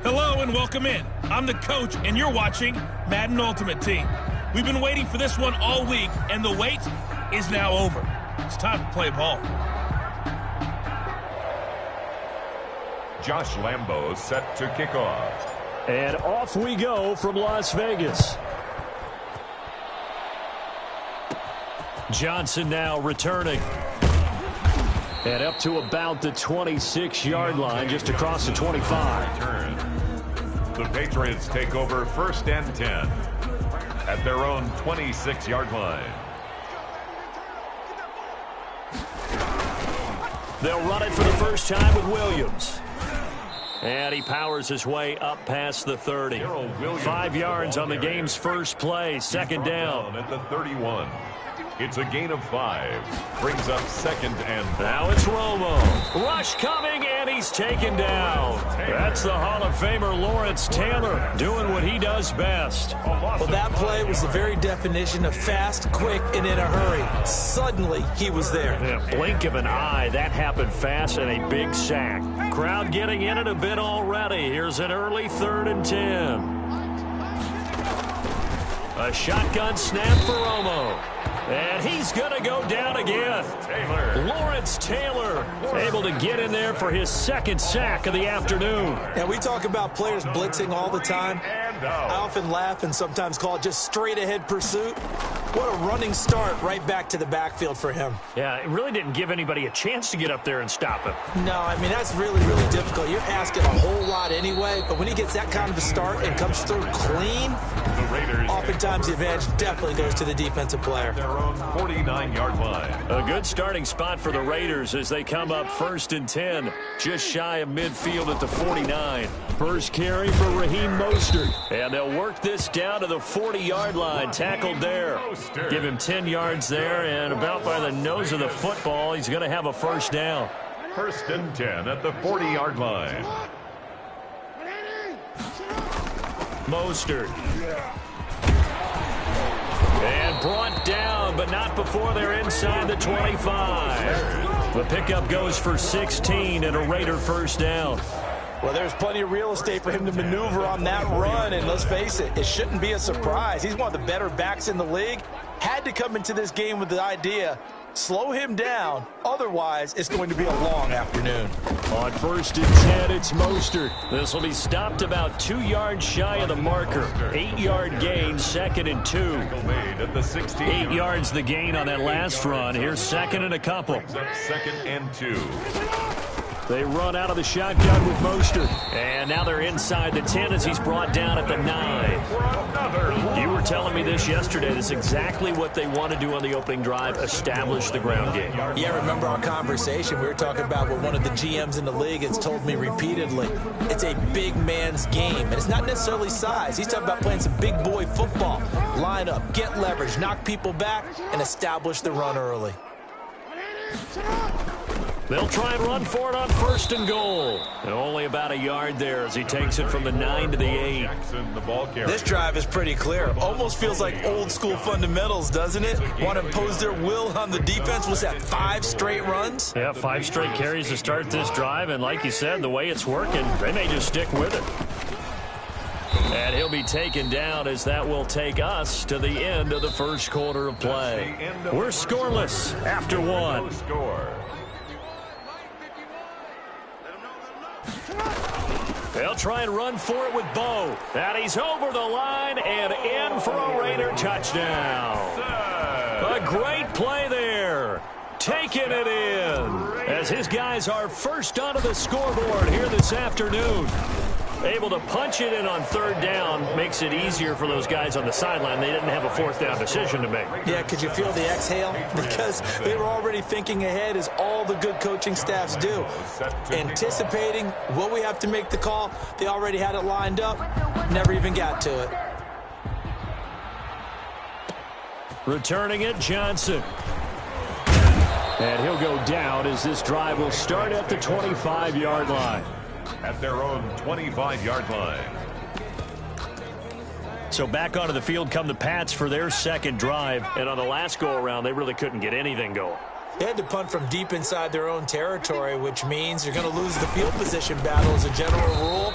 Hello and welcome in. I'm the coach and you're watching Madden Ultimate Team. We've been waiting for this one all week and the wait is now over. It's time to play ball. Josh Lambo set to kick off. And off we go from Las Vegas. Johnson now returning. And up to about the 26-yard line, just across the 25. Turn. The Patriots take over 1st and 10 at their own 26-yard line. They'll run it for the first time with Williams. And he powers his way up past the 30. 5 yards on the game's first play, second down. At the 31. It's a gain of 5. Brings up 2nd and 5. Now it's Romo. Rush coming, and he's taken down. That's the Hall of Famer Lawrence Taylor doing what he does best. Well, that play was the very definition of fast, quick, and in a hurry. Suddenly, he was there. Yeah, blink of an eye. That happened fast and a big sack. Crowd getting in it a bit already. Here's an early 3rd and 10. A shotgun snap for Romo. And he's going to go down again. Lawrence Taylor able to get in there for his 2nd sack of the afternoon. And we talk about players blitzing all the time. I often laugh and sometimes call it just straight ahead pursuit. What a running start right back to the backfield for him. Yeah, it really didn't give anybody a chance to get up there and stop him. No, I mean, that's really, really difficult. You're asking a whole lot anyway, but when he gets that kind of a start and comes through clean, oftentimes the advantage definitely goes to the defensive player. Their own 49-yard line. A good starting spot for the Raiders as they come up 1st and 10, just shy of midfield at the 49. First carry for Raheem Mostert. And they'll work this down to the 40-yard line, tackled there. Give him 10 yards there, and about by the nose of the football, he's going to have a first down. 1st and 10 at the 40-yard line. Mostert. And brought down, but not before they're inside the 25. The pickup goes for 16 and a Raider first down. Well, there's plenty of real estate for him to maneuver on that run, and let's face it, it shouldn't be a surprise. He's one of the better backs in the league. Had to come into this game with the idea, slow him down, otherwise it's going to be a long afternoon. On 1st and 10, it's Mostert. This will be stopped about 2 yards shy of the marker. 8-yard gain, 2nd and 2. At the 16. 8 yards the gain on that last run. Here's 2nd and a couple. 2nd and 2. They run out of the shotgun with Mostert. And now they're inside the 10 as he's brought down at the 9. You were telling me this yesterday. This is exactly what they want to do on the opening drive, establish the ground game. Yeah, remember our conversation. We were talking about what one of the GMs in the league has told me repeatedly. It's a big man's game, and it's not necessarily size. He's talking about playing some big boy football. Line up, get leverage, knock people back, and establish the run early. They'll try and run for it on 1st and goal. And only about a yard there as he takes it from the 9 to the 8. This drive is pretty clear. Almost feels like old school fundamentals, doesn't it? Want to impose their will on the defense. Was that 5 straight runs? Yeah, 5 straight carries to start this drive. And like you said, the way it's working, they may just stick with it. And he'll be taken down as that will take us to the end of the first quarter of play. We're scoreless after 1. They'll try and run for it with Bo. And he's over the line and in for a Raider touchdown. A great play there. Taking it in as his guys are first onto the scoreboard here this afternoon. Able to punch it in on 3rd down makes it easier for those guys on the sideline. They didn't have a 4th down decision to make. Yeah, could you feel the exhale? Because they were already thinking ahead, as all the good coaching staffs do. Anticipating, will we have to make the call? They already had it lined up. Never even got to it. Returning it, Johnson. And he'll go down as this drive will start at the 25-yard line. At their own 25-yard line. So back onto the field come the Pats for their 2nd drive. And on the last go-around, they really couldn't get anything going. They had to punt from deep inside their own territory, which means you're going to lose the field position battle as a general rule.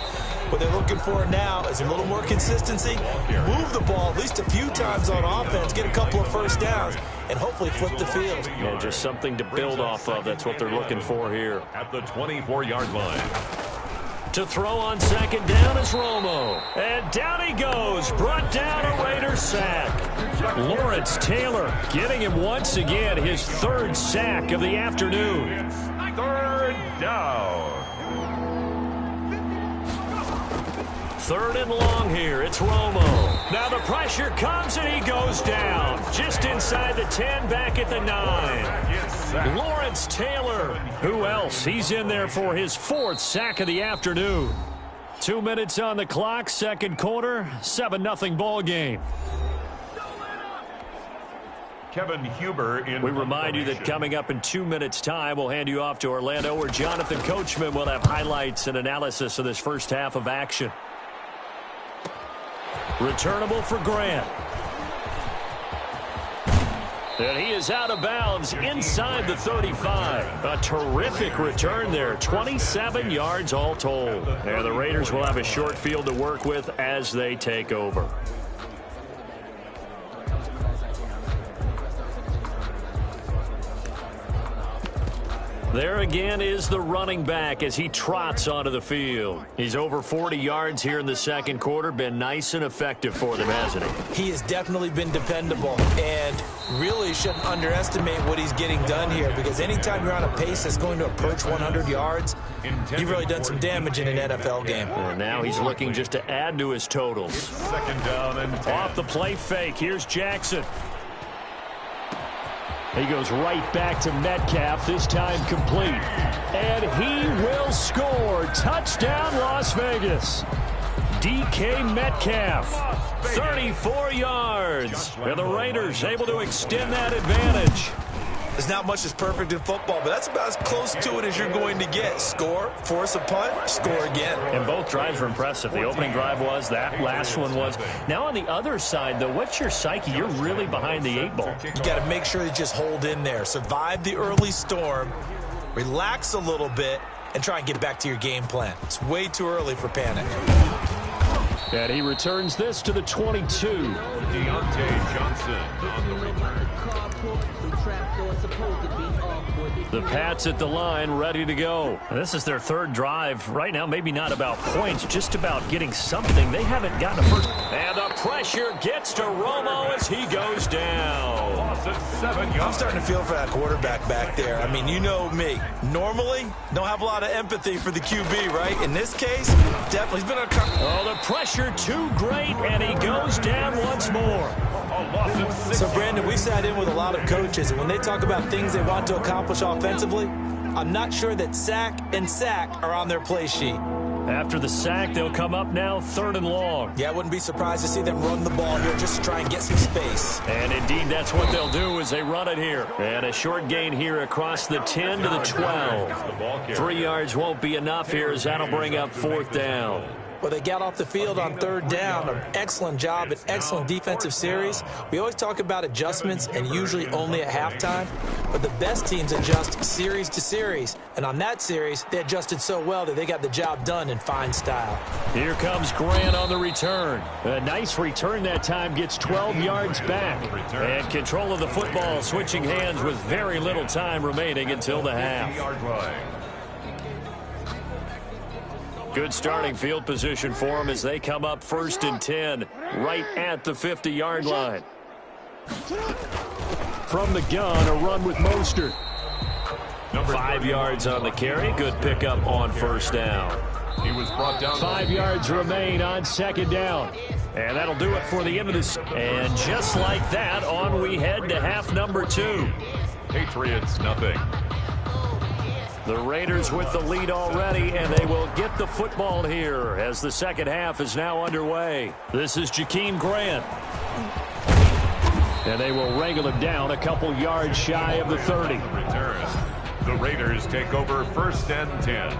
What they're looking for now is a little more consistency, move the ball at least a few times on offense, get a couple of first downs, and hopefully flip the field. Yeah, just something to build off of. That's what they're looking for here. At the 24-yard line. To throw on second down is Romo. And down he goes. Brought down a Raider sack. Lawrence Taylor getting him once again his third sack of the afternoon. Third down. Third and long here. It's Romo. Now the pressure comes and he goes down. Just inside the 10, back at the 9. Lawrence Taylor. Who else? He's in there for his fourth sack of the afternoon. 2 minutes on the clock, second quarter, 7-0 ball game. Kevin Huber in. We remind you that coming up in 2 minutes' time, we'll hand you off to Orlando, where Jonathan Coachman will have highlights and analysis of this first half of action. Returnable for Grant. And he is out of bounds inside the 35. A terrific return there. 27 yards all told. And the Raiders will have a short field to work with as they take over. There again is the running back as he trots onto the field. He's over 40 yards here in the second quarter. Been nice and effective for them, hasn't he? He has definitely been dependable and really shouldn't underestimate what he's getting done here, because anytime you're on a pace that's going to approach 100 yards, you've really done some damage in an NFL game. And now he's looking just to add to his totals. Second down and 10. Off the play fake. Here's Jackson. He goes right back to Metcalf, this time complete. And he will score. Touchdown, Las Vegas. DK Metcalf, 34 yards. And the Raiders able to extend that advantage. There's not much that's perfect in football, but that's about as close to it as you're going to get. Score, force a punt, score again. And both drives were impressive. The opening drive was, that last one was. Now on the other side, though, what's your psyche? You're really behind the 8 ball. You got to make sure you just hold in there. Survive the early storm, relax a little bit, and try and get back to your game plan. It's way too early for panic. And he returns this to the 22. Deontay Johnson on the return. The Pats at the line, ready to go. This is their third drive. Right now, maybe not about points, just about getting something. They haven't gotten a first. And the pressure gets to Romo as he goes down. I'm starting to feel for that quarterback back there. I mean, you know me. Normally, don't have a lot of empathy for the QB, right? In this case, definitely. He's been the pressure too great, and he goes down once more. So, Brandon, we sat in with a lot of coaches, and when they talk about things they want to accomplish offensively, I'm not sure that sack and sack are on their play sheet. After the sack, they'll come up now third and long. Yeah, I wouldn't be surprised to see them run the ball here just to try and get some space. And indeed, that's what they'll do as they run it here. And a short gain here across the 10 to the 12. 3 yards won't be enough here as that'll bring up fourth down. Well, they got off the field on third down. An excellent job, an excellent defensive series. We always talk about adjustments and usually only at halftime, but the best teams adjust series to series. And on that series, they adjusted so well that they got the job done in fine style. Here comes Grant on the return. A nice return that time, gets 12 yards back. And control of the football switching hands with very little time remaining until the half. Good starting field position for them as they come up first and 10, right at the 50-yard line. From the gun, a run with Mostert. 5 yards on the carry. Good pickup on first down. He was brought down. 5 yards remain on second down. And that'll do it for the end of this. And just like that, on we head to half number 2. Patriots, nothing. The Raiders with the lead already, and they will get the football here as the second half is now underway. This is Jakeem Grant. And they will wrangle him down a couple yards shy of the 30. The Raiders take over first and 10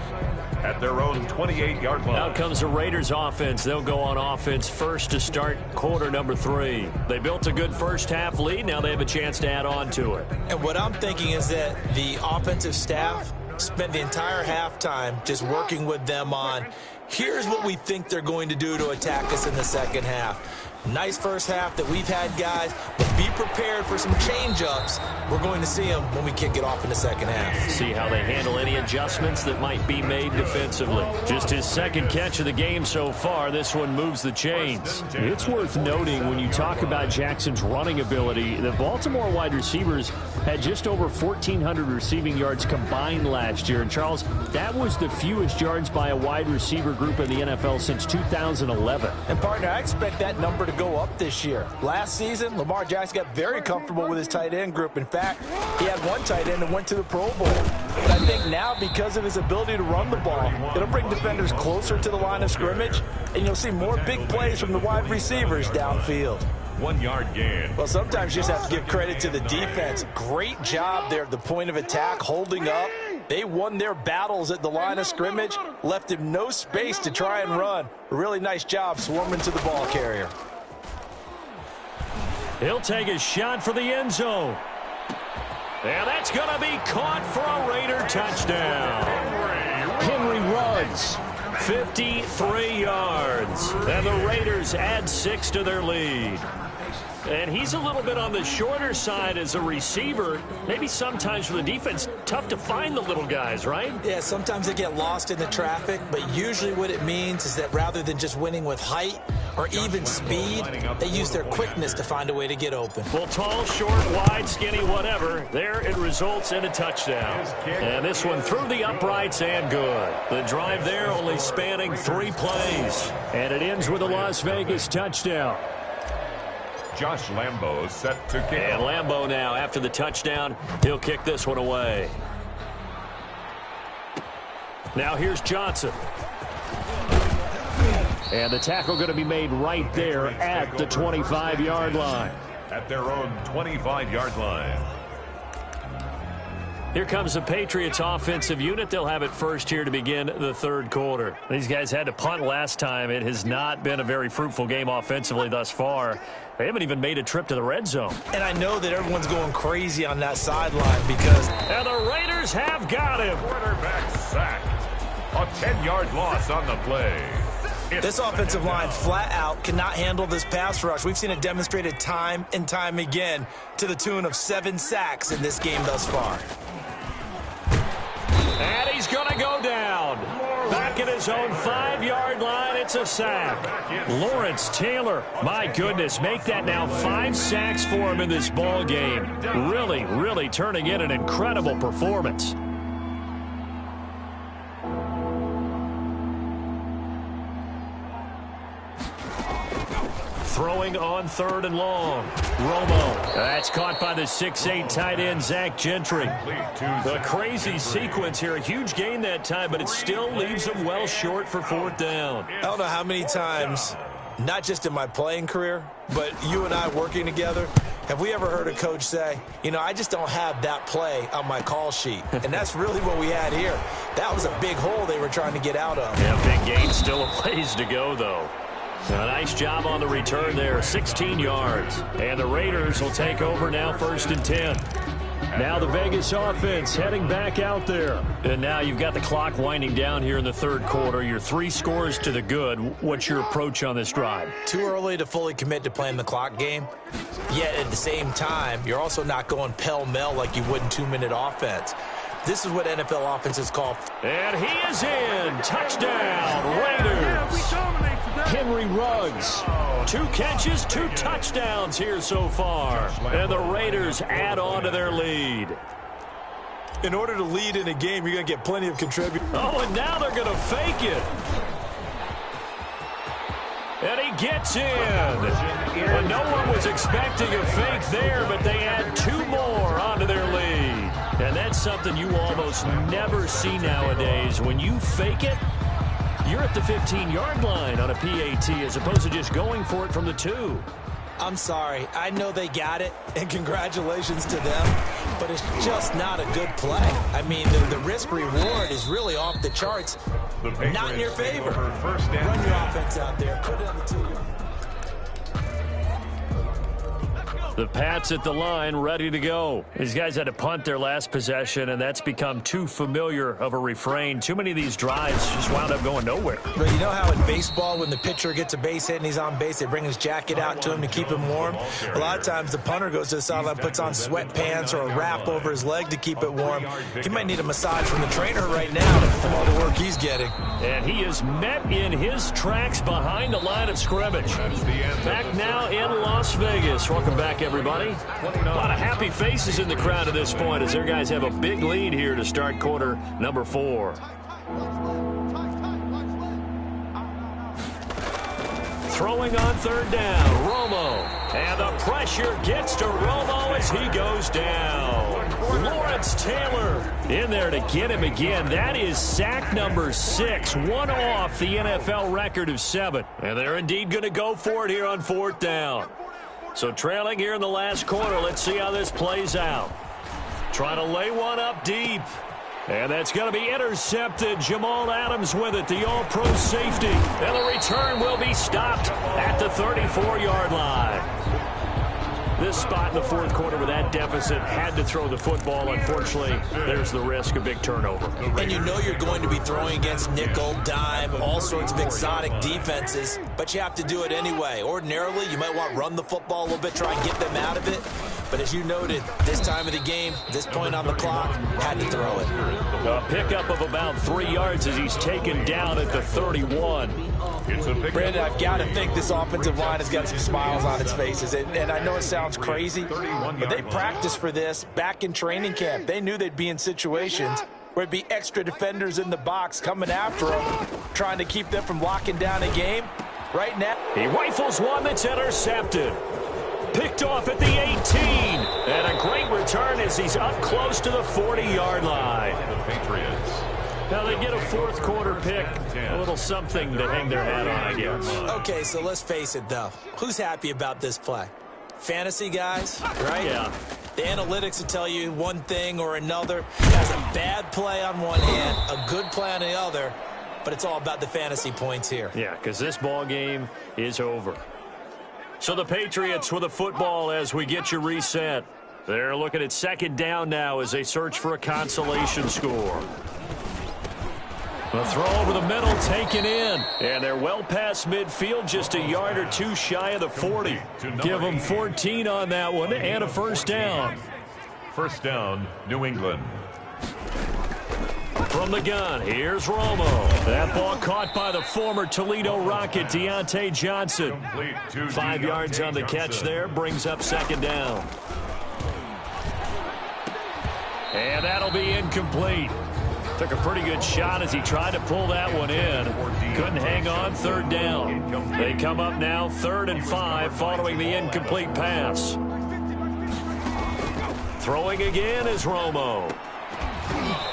at their own 28-yard line. Out comes the Raiders offense. They'll go on offense first to start quarter number 3. They built a good first half lead. Now they have a chance to add on to it. And what I'm thinking is that the offensive staff spent the entire halftime just working with them on, here's what we think they're going to do to attack us in the second half. Nice first half that we've had, guys, but be prepared for some change-ups. We're going to see them when we kick it off in the second half. See how they handle any adjustments that might be made defensively. Just his second catch of the game so far. This one moves the chains. It's worth noting when you talk about Jackson's running ability, the Baltimore wide receivers had just over 1,400 receiving yards combined last year. And, Charles, that was the fewest yards by a wide receiver group in the NFL since 2011. And, partner, I expect that number to go up this year. Last season, Lamar Jackson got very comfortable with his tight end group. In fact, he had one tight end that went to the Pro Bowl. But I think now, because of his ability to run the ball, it'll bring defenders closer to the line of scrimmage, and you'll see more big plays from the wide receivers downfield. 1 yard gain. Well, sometimes you just have to give credit to the defense. Great job there at the point of attack, holding up. They won their battles at the line of scrimmage, left him no space to try and run. A really nice job swarming to the ball carrier. He'll take a shot for the end zone. And that's going to be caught for a Raider touchdown. Henry runs 53 yards. And the Raiders add 6 to their lead. And he's a little bit on the shorter side as a receiver. Maybe sometimes for the defense, tough to find the little guys, right? Yeah, sometimes they get lost in the traffic, but usually what it means is that rather than just winning with height or even speed, they use their quickness to find a way to get open. Well, tall, short, wide, skinny, whatever, there it results in a touchdown. And this one through the uprights and good. The drive there only spanning 3 plays. And it ends with a Las Vegas touchdown. Josh Lambo set to kick. And Lambo now, after the touchdown, he'll kick this one away. Now here's Johnson. And the tackle going to be made right there at the 25-yard line. At their own 25-yard line. Here comes the Patriots offensive unit. They'll have it first here to begin the third quarter. These guys had to punt last time. It has not been a very fruitful game offensively thus far. They haven't even made a trip to the red zone. And I know that everyone's going crazy on that sideline because... And the Raiders have got him. Quarterback sacked. A 10-yard loss on the play. This offensive line flat out cannot handle this pass rush. We've seen it demonstrated time and time again to the tune of 7 sacks in this game thus far. And he's going to go down. Back at his own 5-yard line, it's a sack. Lawrence Taylor, my goodness, make that now 5 sacks for him in this ball game. Really, really turning in an incredible performance. Throwing on 3rd and long. Romo. That's caught by the 6'8" tight end, Zach Gentry. A crazy sequence here. A huge gain that time, but it still leaves him well short for 4th down. I don't know how many times, not just in my playing career, but you and I working together, have we ever heard a coach say, you know, I just don't have that play on my call sheet. And that's really what we had here. That was a big hole they were trying to get out of. Yeah, big gain, still a ways to go, though. A nice job on the return there, 16 yards. And the Raiders will take over now 1st and 10. Now the Vegas offense heading back out there. And now you've got the clock winding down here in the third quarter. Your 3 scores to the good. What's your approach on this drive? Too early to fully commit to playing the clock game. Yet at the same time, you're also not going pell-mell like you would in 2-minute offense. This is what NFL offenses call. And he is in. Touchdown, Raiders. Henry Ruggs. 2 catches, 2 touchdowns here so far. And the Raiders add on to their lead. In order to lead in a game, you're going to get plenty of contributors. Oh, and now they're going to fake it. And he gets in. And no one was expecting a fake there, but they add 2 more onto their lead. And that's something you almost never see nowadays. When you fake it, you're at the 15-yard line on a PAT as opposed to just going for it from the 2. I'm sorry. I know they got it, and congratulations to them, but it's just not a good play. I mean, the risk-reward is really off the charts. Not in your favor. Run your offense out there. Put it on the 2. The Pats at the line, ready to go. These guys had to punt their last possession, and that's become too familiar of a refrain. Too many of these drives just wound up going nowhere. But you know how in baseball, when the pitcher gets a base hit and he's on base, they bring his jacket out to him to keep him warm? A lot of times the punter goes to the sideline, puts on sweatpants or a wrap over his leg to keep it warm. He might need a massage from the trainer right now from all the work he's getting. And he is met in his tracks behind the line of scrimmage. Back now in Las Vegas. Welcome back, everybody. A lot of happy faces in the crowd at this point as their guys have a big lead here to start quarter number 4. Throwing on third down, Romo. And the pressure gets to Romo as he goes down. Lawrence Taylor in there to get him again. That is sack number 6, one off the NFL record of 7. And they're indeed going to go for it here on 4th down. So trailing here in the last quarter, let's see how this plays out. Trying to lay one up deep. And that's going to be intercepted. Jamal Adams with it, the all-pro safety. And the return will be stopped at the 34-yard line. This spot in the 4th quarter with that deficit had to throw the football. Unfortunately, there's the risk of big turnover. And you know you're going to be throwing against nickel, dime, all sorts of exotic defenses, but you have to do it anyway. Ordinarily, you might want to run the football a little bit, try and get them out of it. But as you noted, this time of the game, this point on the clock, had to throw it. A pickup of about 3 yards as he's taken down at the 31. Brandon, I've got to think this offensive line has got some smiles on its faces. And I know it sounds crazy, but they practiced for this back in training camp. They knew they'd be in situations where it'd be extra defenders in the box coming after them, trying to keep them from locking down a game. Right now, he rifles one that's intercepted. Picked off at the 18. And a great return as he's up close to the 40-yard line. The Patriots. Now they get a 4th quarter pick. A little something to hang their hat on, I guess. Okay, so let's face it, though. Who's happy about this play? Fantasy guys, right? Yeah. The analytics will tell you one thing or another. There's a bad play on one hand, a good play on the other, but it's all about the fantasy points here. Yeah, because this ball game is over. So the Patriots with a football as we get you reset. They're looking at 2nd down now as they search for a consolation score. The throw over the middle taken in. And they're well past midfield, just a yard or 2 shy of the 40. Give them 14 on that one and a 1st down. 1st down, New England. From the gun, here's Romo. That ball caught by the former Toledo Rocket, Deontay Johnson. 5 yards on the catch there, brings up 2nd down. And that'll be incomplete. Took a pretty good shot as he tried to pull that one in. Couldn't hang on, 3rd down. They come up now 3rd and 5 following the incomplete pass. Throwing again is Romo.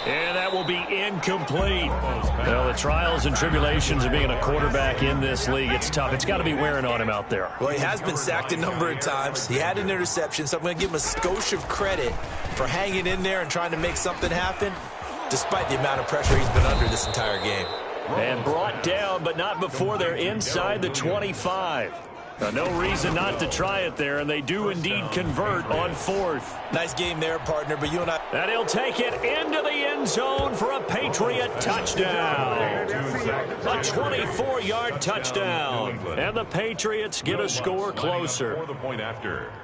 And that will be incomplete. Well, the trials and tribulations of being a quarterback in this league, it's tough. It's got to be wearing on him out there. Well, he has been sacked a number of times. He had an interception, so I'm going to give him a skosh of credit for hanging in there and trying to make something happen, despite the amount of pressure he's been under this entire game. And brought down, but not before they're inside the 25. No reason not to try it there, and they do indeed convert on 4th. Nice game there, partner, but you and I... And he'll take it into the end zone for a Patriot touchdown. A 24-yard touchdown. And the Patriots get a score closer.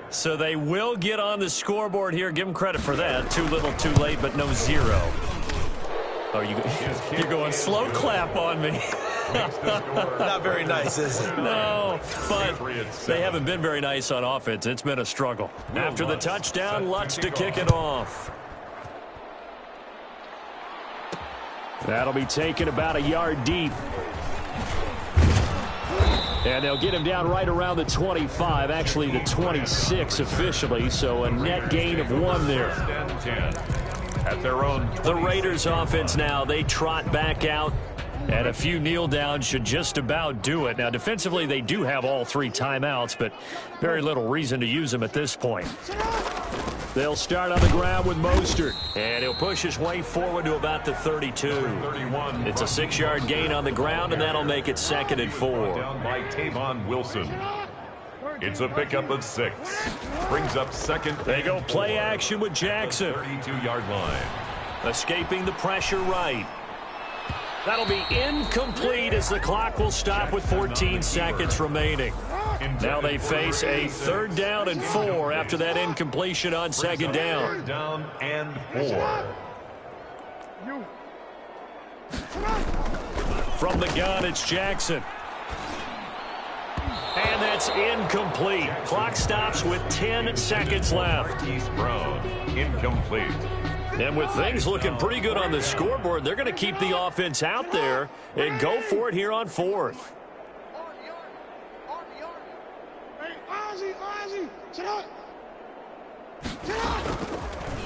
So they will get on the scoreboard here. Give them credit for that. Too little, too late, but no 0. Oh, you're going slow clap on me. Not very nice, is it? No, but they haven't been very nice on offense. It's been a struggle. After the touchdown, Lutz to kick it off. That'll be taken about a yard deep. And they'll get him down right around the 25, actually the 26 officially, so a net gain of 1 there. At their own. The Raiders offense now, they trot back out, and a few kneel downs should just about do it. Now, defensively, they do have all 3 timeouts, but very little reason to use them at this point. They'll start on the ground with Mostert, and he'll push his way forward to about the 32. It's a 6-yard gain on the ground, and that'll make it 2nd and 4. Down by Tavon Wilson. It's a pickup of 6. Brings up second. They go play action with Jackson. 32-yard line. Escaping the pressure right. That'll be incomplete as the clock will stop with 14 seconds remaining. Now they face a 3rd down and 4 after that incompletion on 2nd down. 3rd down and 4. From the gun, it's Jackson. And that's incomplete. Clock stops with 10 seconds left. East Brown, incomplete. And with things looking pretty good on the scoreboard, they're going to keep the offense out there and go for it here on 4th.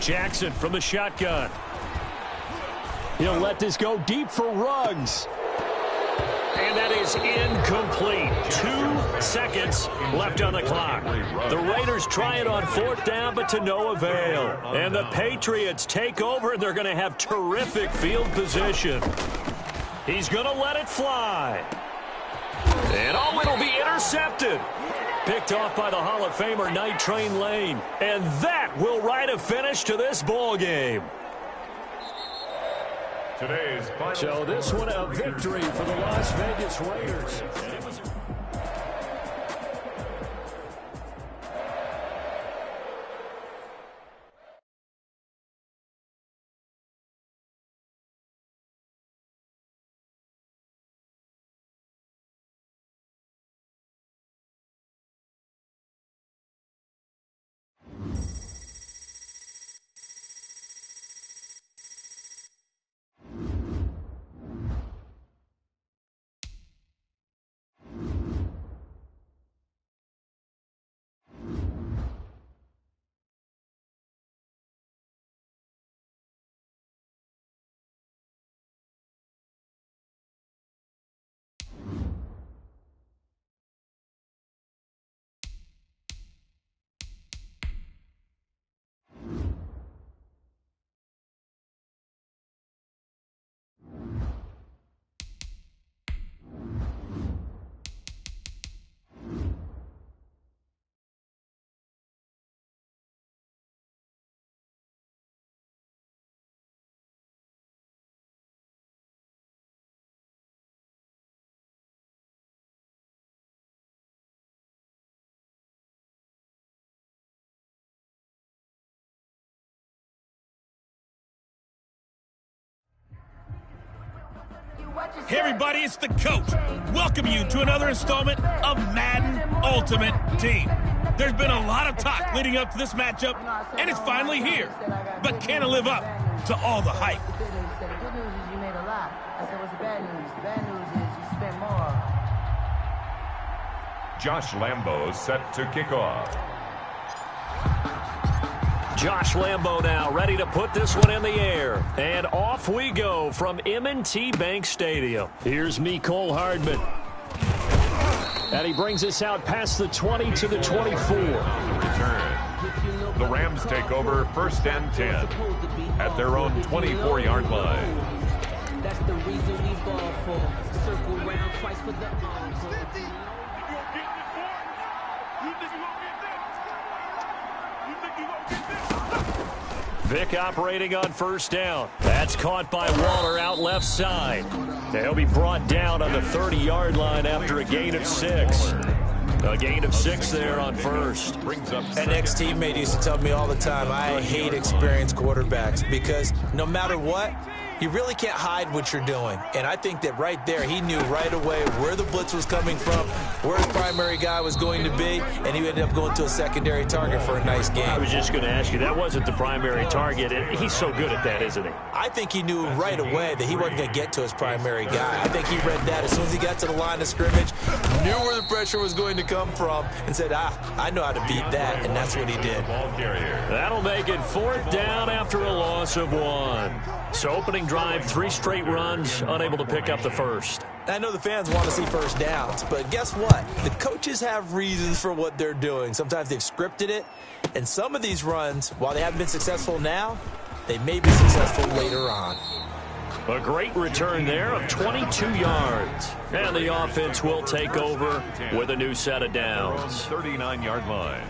Jackson from the shotgun. He'll let this go deep for Ruggs. And that is incomplete. 2 seconds left on the clock. The Raiders try it on 4th down, but to no avail. And the Patriots take over, and they're going to have terrific field position. He's going to let it fly. And oh, it'll be intercepted. Picked off by the Hall of Famer Night Train Lane. And that will write a finish to this ball game. So this one a victory for the Las Vegas Raiders. Hey everybody, it's the coach. Welcome you to another installment of Madden Ultimate Team. There's been a lot of talk leading up to this matchup, and it's finally here. But can it live up to all the hype? The good news is you made a lot. I said, what's the bad news? The bad news is you spent more. Josh Lambo set to kick off. Josh Lambo now ready to put this one in the air. And off we go from M&T Bank Stadium. Here's Mecole Hardman. And he brings us out past the 20 to the 24. Return. The Rams take over 1st and 10 at their own 24-yard line. That's the reason we ball for. Circle round twice for the Vic operating on 1st down. That's caught by Waller out left side. They'll be brought down on the 30-yard line after a gain of 6. A gain of 6 there on 1st. An ex-teammate used to tell me all the time, I hate experienced quarterbacks because no matter what, you really can't hide what you're doing. And I think that right there, he knew right away where the blitz was coming from, where his primary guy was going to be, and he ended up going to a secondary target for a nice game. I was just going to ask you, that wasn't the primary target, and he's so good at that, isn't he? I think he knew right away that he wasn't going to get to his primary guy. I think he read that as soon as he got to the line of scrimmage, knew where the pressure was going to come from, and said, I know how to beat that, and that's what he did. That'll make it 4th down after a loss of 1. So opening drive, 3 straight runs, unable to pick up the first. I know the fans want to see first downs, but guess what? The coaches have reasons for what they're doing. Sometimes they've scripted it, and some of these runs, while they haven't been successful now, they may be successful later on. A great return there of 22 yards. And the offense will take over with a new set of downs. 39-yard line.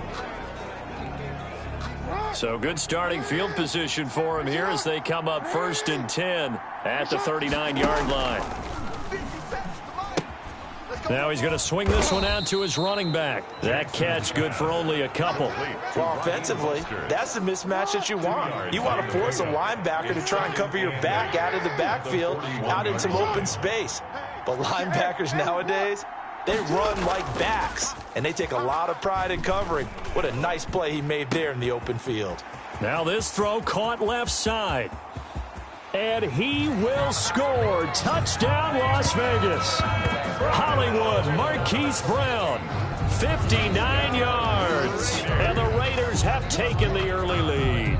So good starting field position for him here as they come up 1st and 10 at the 39-yard line. Now he's going to swing this one out to his running back. That catch good for only a couple. Well, offensively, that's the mismatch that you want. You want to force a linebacker to try and cover your back out of the backfield, out in some open space. But linebackers nowadays, they run like backs, and they take a lot of pride in covering. What a nice play he made there in the open field. Now this throw caught left side. And he will score. Touchdown, Las Vegas. Hollywood Marquise Brown, 59 yards. And the Raiders have taken the early lead.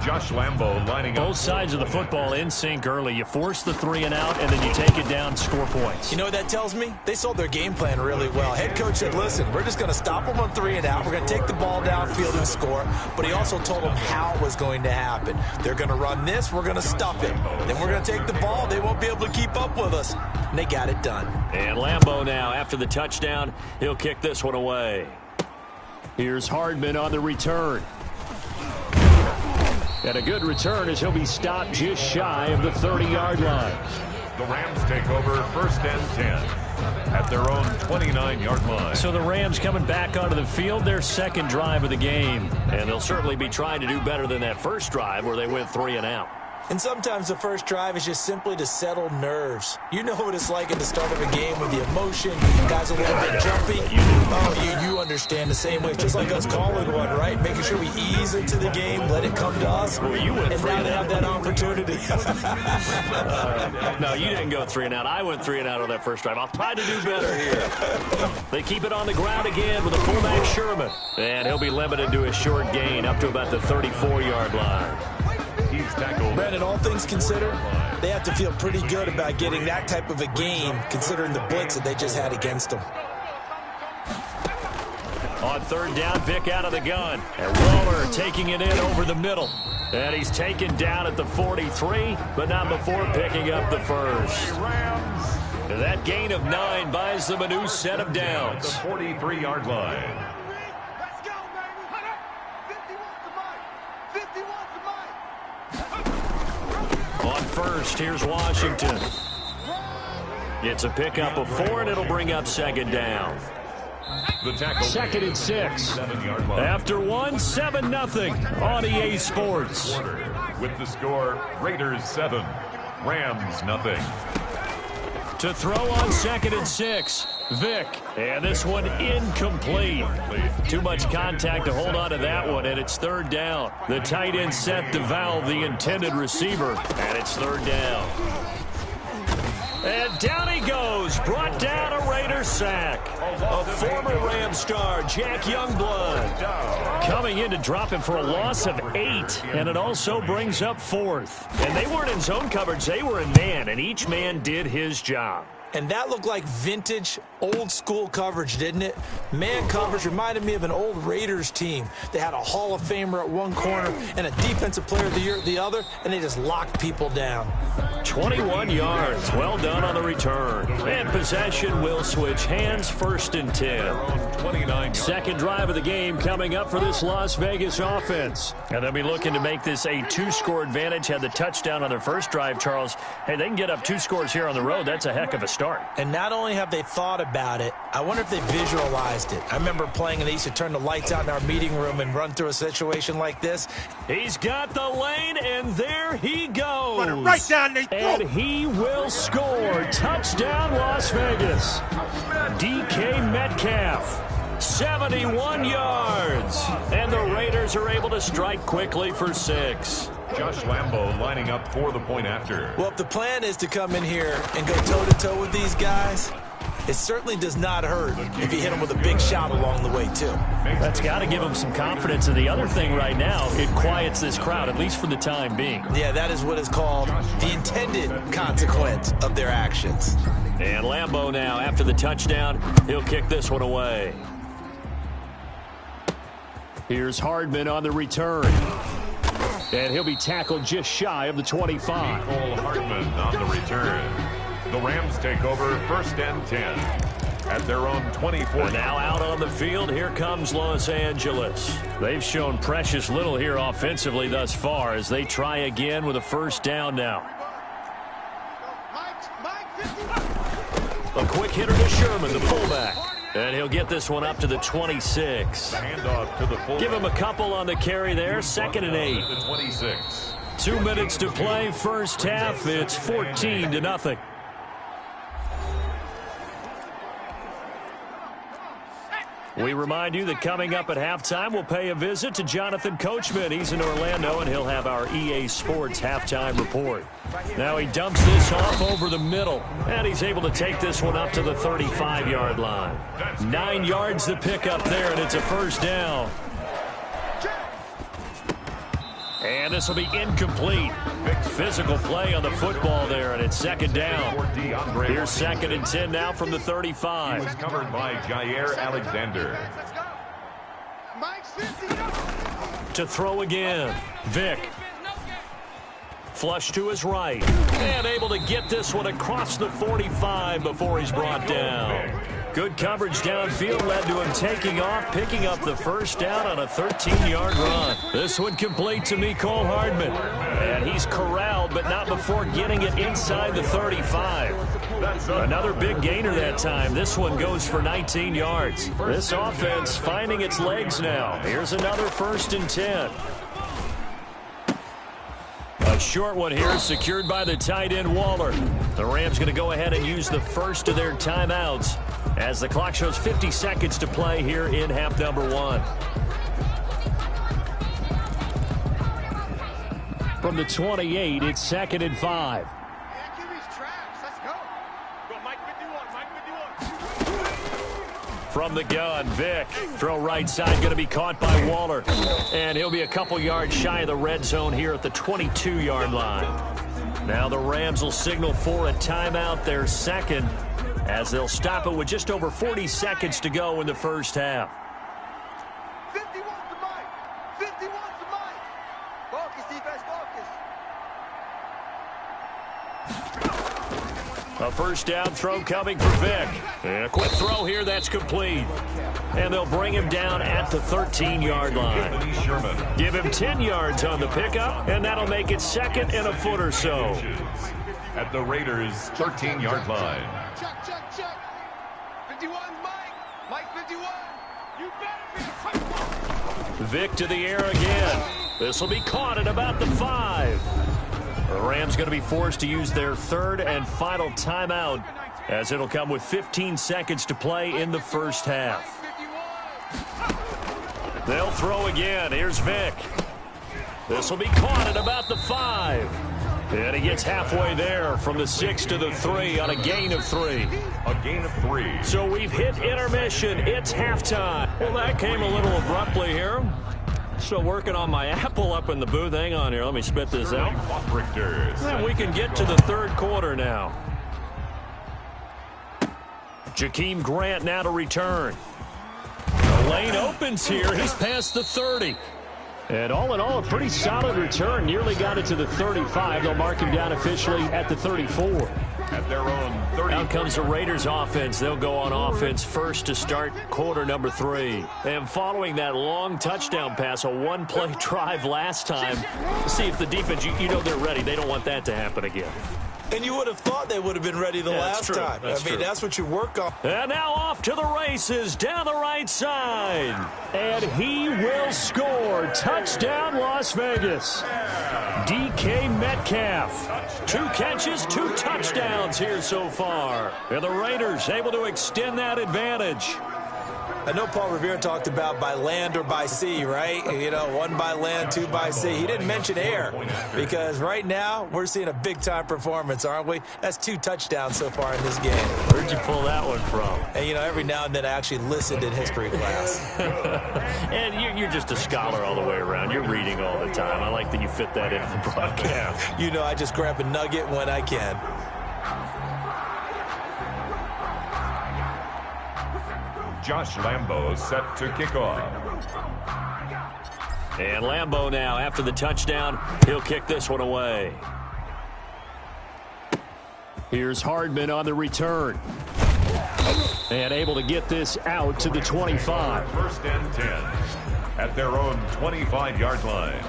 Josh Lambo lining up. Both sides of the football in sync early. You force the 3 and out, and then you take it down, score points. You know what that tells me? They sold their game plan really well. Head coach said, listen, we're just going to stop them on 3 and out. We're going to take the ball downfield and score. But he also told them how it was going to happen. They're going to run this. We're going to stuff it. Then we're going to take the ball. They won't be able to keep up with us. And they got it done. And Lambo now, after the touchdown, he'll kick this one away. Here's Hardman on the return. And a good return as he'll be stopped just shy of the 30-yard line. The Rams take over 1st and 10 at their own 29-yard line. So the Rams coming back onto the field, their second drive of the game. And they'll certainly be trying to do better than that first drive where they went 3 and out. And sometimes the first drive is just simply to settle nerves. You know what it's like at the start of a game with the emotion, guys a little bit jumpy. Oh, you understand the same way. It's just like us calling one, right? Making sure we ease into the game, let it come to us. Well, you went and 3 now and they out. have that opportunity. No, you didn't go 3 and out. I went 3 and out on that first drive. I'll try to do better here. They keep it on the ground again with a fullback Sherman. And he'll be limited to a short gain up to about the 34-yard line. He's tackled. Brandon, all things considered, they have to feel pretty good about getting that type of a game, considering the blitz that they just had against them. On 3rd down, Vick out of the gun. And Waller taking it in over the middle. And he's taken down at the 43, but not before picking up the first. And that gain of 9 buys them a new set of downs. The 43-yard line. On 1st, here's Washington. It's a pickup of 4, and it'll bring up 2nd down. The tackle. 2nd and 6. 7-yard line. After 1, 7-0 on EA Sports. With the score, Raiders 7, Rams nothing. To throw on 2nd and 6, Vick. And this one incomplete. Too much contact to hold on to that one, and it's 3rd down. The tight end set to valve the intended receiver, and it's 3rd down. And down he goes, brought down a Raider sack. A former Ram star, Jack Youngblood, coming in to drop him for a loss of 8, and it also brings up 4th. And they weren't in zone coverage, they were in man, and each man did his job. And that looked like vintage, old-school coverage, didn't it? Man coverage reminded me of an old Raiders team. They had a Hall of Famer at one corner and a Defensive Player of the Year at the other, and they just locked people down. 21 yards. Well done on the return. And possession will switch hands, 1st and 10. Second drive of the game coming up for this Las Vegas offense. And they'll be looking to make this a 2-score advantage. Had the touchdown on their first drive, Charles. Hey, they can get up 2 scores here on the road. That's a heck of a start. And not only have they thought about it, I wonder if they visualized it. I remember playing and they used to turn the lights out in our meeting room and run through a situation like this. He's got the lane, and there he goes. Run it right down their throat. And he will score. Touchdown, Las Vegas. DK Metcalf, 71 yards. And the Raiders are able to strike quickly for 6. Josh Lambo lining up for the point after. Well, if the plan is to come in here and go toe-to-toe with these guys, it certainly does not hurt if you hit them with a big shot along the way, too. That's got to give them some confidence. And the other thing right now, it quiets this crowd, at least for the time being. Yeah, that is what is called the intended consequence of their actions. And Lambo now, after the touchdown, he'll kick this one away. Here's Hardman on the return. And he'll be tackled just shy of the 25. Cole Hardman on the return. The Rams take over 1st and 10 at their own 24. And now out on the field, here comes Los Angeles. They've shown precious little here offensively thus far as they try again with a 1st down now. A quick hitter to Sherman, the fullback. And he'll get this one up to the 26. The handoff to the fullback. Give him a couple on the carry there. 2nd and 8. The 26. 2 minutes to play, first half. It's 14-0. We remind you that coming up at halftime, we'll pay a visit to Jonathan Coachman. He's in Orlando, and he'll have our EA Sports halftime report. Now he dumps this off over the middle, and he's able to take this one up to the 35-yard line. 9 yards to pick up there, and it's a 1st down. And this will be incomplete. Physical play on the football there, and it's 2nd down. Here's 2nd and 10 now from the 35. He was covered by Jair Alexander. To throw again, Vick. Flush to his right. And able to get this one across the 45 before he's brought down. Good coverage downfield led to him taking off, picking up the 1st down on a 13-yard run. This one complete to Cole Hardman. And he's corralled, but not before getting it inside the 35. Another big gainer that time. This one goes for 19 yards. This offense finding its legs now. Here's another 1st and 10. A short one here secured by the tight end Waller. The Rams going to go ahead and use the first of their timeouts as the clock shows 50 seconds to play here in half number 1. From the 28, it's 2nd and 5. From the gun, Vick. Throw right side, going to be caught by Waller. And he'll be a couple yards shy of the red zone here at the 22-yard line. Now the Rams will signal for a timeout, their 2nd, as they'll stop it with just over 40 seconds to go in the first half. 51 to Mike. 51 to Mike. Focus, defense, focus. A 1st down throw coming for Vick. And a quick throw here, that's complete. And they'll bring him down at the 13-yard line. Give him 10 yards on the pickup, and that'll make it 2nd and a foot or so. At the Raiders' 13-yard line. Check, check, check. 51, Mike. Mike 51. You better be a touchdown. Vick to the air again. This will be caught at about the 5. The Rams going to be forced to use their 3rd and final timeout as it'll come with 15 seconds to play in the first half. They'll throw again. Here's Vick. This will be caught at about the 5. And he gets halfway there from the 6 to the 3 on a gain of 3. A gain of 3. So we've hit intermission. It's halftime. Well, that came a little abruptly here. Still working on my apple up in the booth. Hang on here. Let me spit this out. And we can get to the 3rd quarter now. Jakeem Grant now to return. The lane opens here. He's past the 30. And all in all, a pretty solid return. Nearly got it to the 35. They'll mark him down officially at the 34. At their own 30. Out comes the Raiders offense. They'll go on offense first to start quarter number 3. And following that long touchdown pass, a one-play drive last time, see if the defense, you know they're ready. They don't want that to happen again. And you would have thought they would have been ready the last time. I mean, that's what you work on. And now off to the races down the right side. And he will score. Touchdown, Las Vegas. DK Metcalf. 2 catches, 2 touchdowns here so far. And the Raiders able to extend that advantage. I know Paul Revere talked about by land or by sea, right? You know, 1 by land, 2 by sea. He didn't mention air because right now we're seeing a big-time performance, aren't we? That's 2 touchdowns so far in this game. Where'd you pull that one from? And, you know, every now and then I actually listened in history class. And you're just a scholar all the way around. You're reading all the time. I like that you fit that into the broadcast. You know, I just grab a nugget when I can. Josh Lambo set to kick off. And Lambeau now, after the touchdown, he'll kick this one away. Here's Hardman on the return. And able to get this out to the 25. First and 10 at their own 25-yard line.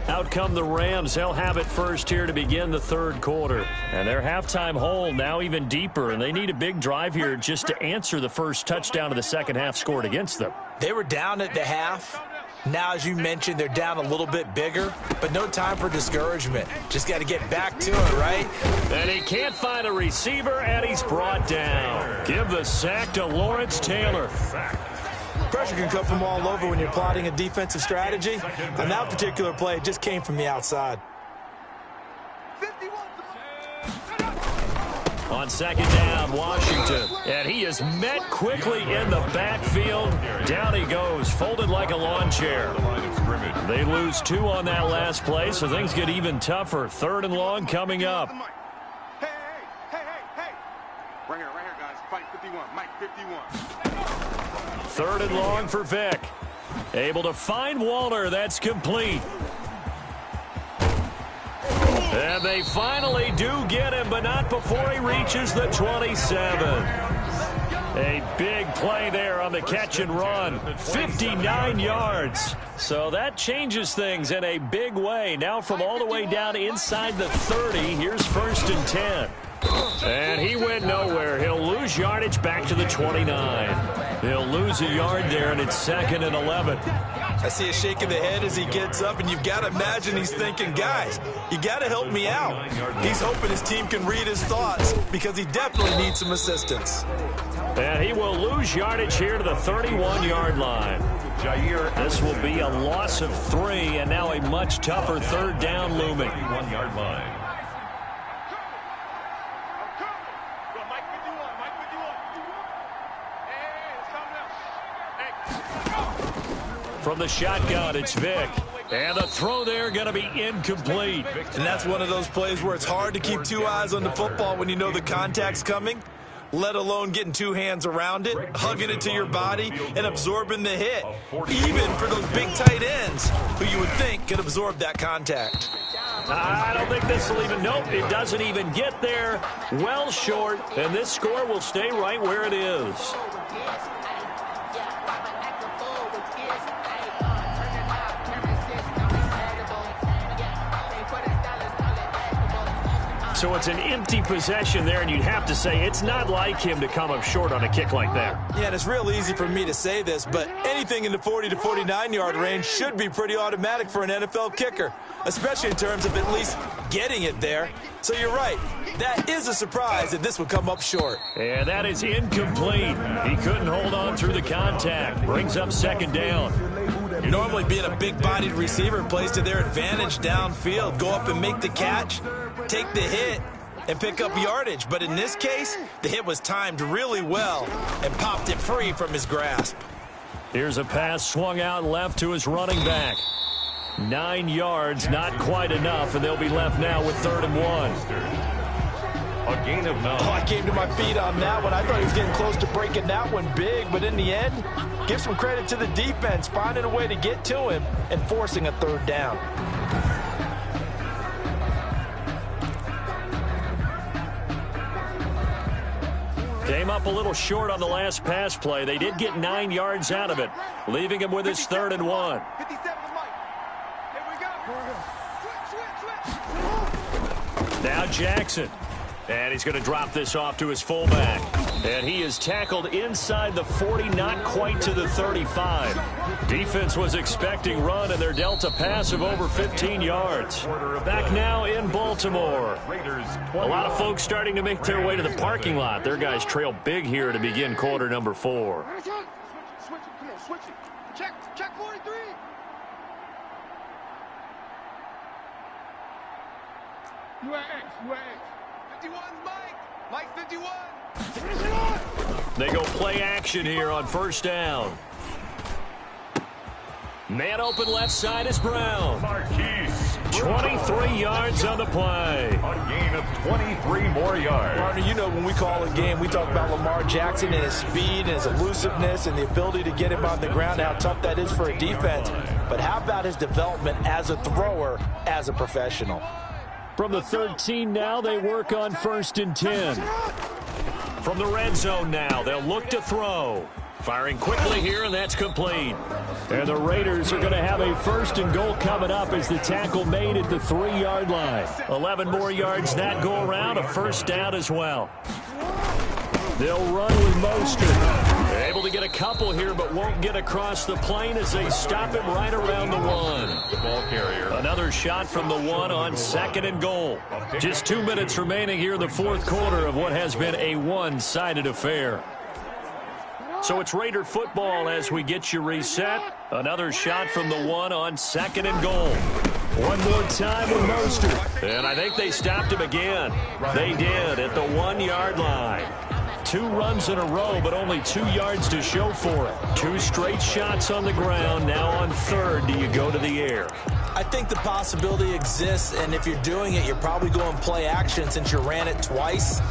Out come the Rams. They'll have it first here to begin the third quarter. And their halftime hole now even deeper, and they need a big drive here just to answer the first touchdown of the second half scored against them. They were down at the half. Now, as you mentioned, they're down a little bit bigger, but no time for discouragement. Just got to get back to it, right? And he can't find a receiver, and he's brought down. Give the sack to Lawrence Taylor. Pressure can come from all over when you're plotting a defensive strategy. On that particular play, it just came from the outside. On second down, Washington. And he is met quickly in the backfield. Down he goes, folded like a lawn chair. They lose 2 on that last play, so things get even tougher. Third and long coming up. Hey. Right here, guys. Fight 51. Mike 51. Third and long for Vick. Able to find Walter. That's complete. And they finally do get him, but not before he reaches the 27. A big play there on the catch and run. 59 yards. So that changes things in a big way. Now from all the way down inside the 30, here's first and 10. And he went nowhere. He'll lose yardage back to the 29. He'll lose a yard there, and it's second and 11. I see a shake of the head as he gets up, and you've got to imagine he's thinking, guys, you got to help me out. He's hoping his team can read his thoughts because he definitely needs some assistance. And he will lose yardage here to the 31-yard line. This will be a loss of 3, and now a much tougher third down looming. 31-yard line. From the shotgun, it's Vick. And the throw there going to be incomplete. And that's one of those plays where it's hard to keep 2 eyes on the football when you know the contact's coming, let alone getting 2 hands around it, hugging it to your body, and absorbing the hit. Even for those big tight ends who you would think could absorb that contact. I don't think this will even, nope, it doesn't even get there. Well short, and this score will stay right where it is. So it's an empty possession there, and you'd have to say it's not like him to come up short on a kick like that. Yeah, and it's real easy for me to say this, but anything in the 40 to 49-yard range should be pretty automatic for an NFL kicker, especially in terms of at least getting it there. So you're right. That is a surprise that this would come up short. And that is incomplete. He couldn't hold on through the contact. Brings up second down. Normally being a big-bodied receiver plays to their advantage downfield. Go up and make the catch, take the hit, and pick up yardage. But in this case, the hit was timed really well and popped it free from his grasp. Here's a pass swung out left to his running back. 9 yards, not quite enough, and they'll be left now with 3rd and 1. A gain of 9. Oh, I came to my feet on that one. I thought he was getting close to breaking that one big, but in the end, give some credit to the defense, finding a way to get to him and forcing a 3rd down. Came up a little short on the last pass play. They did get 9 yards out of it, leaving him with his 3rd and 1. 57 to Mike. Here we go. Switch. Now Jackson. And he's going to drop this off to his fullback. And he is tackled inside the 40, not quite to the 35. Defense was expecting run, and they're dealt a pass of over 15 yards. Back now in Baltimore. A lot of folks starting to make their way to the parking lot. Their guys trail big here to begin quarter number 4. Switch it. Come on, switch it. Check 43. You at X. 51, Mike 51. They go play action here on first down. Man open left side is Brown. Marquise 23 yards on the play. A gain of 23 more yards. Partner, you know when we call a game, we talk about Lamar Jackson and his speed and his elusiveness and the ability to get him on the ground, how tough that is for a defense. But how about his development as a thrower, as a professional? From the 13 now, they work on 1st and 10. From the red zone now, they'll look to throw. Firing quickly here, and that's complete. And the Raiders are going to have a 1st and goal coming up as the tackle made at the 3-yard line. 11 more yards that go around, a 1st down as well. They'll run with Mostert. They're able to get a couple here, but won't get across the plane as they stop him right around the 1. Ball carrier. Another shot from the 1 on 2nd and goal. Just 2 minutes remaining here in the 4th quarter of what has been a one-sided affair. So it's Raider football as we get you reset. Another shot from the 1 on 2nd and goal. One more time with Mostert. And I think they stopped him again. They did at the 1-yard line. 2 runs in a row, but only 2 yards to show for it. 2 straight shots on the ground. Now on 3rd, do you go to the air? I think the possibility exists, and if you're doing it, you're probably going play action since you ran it twice.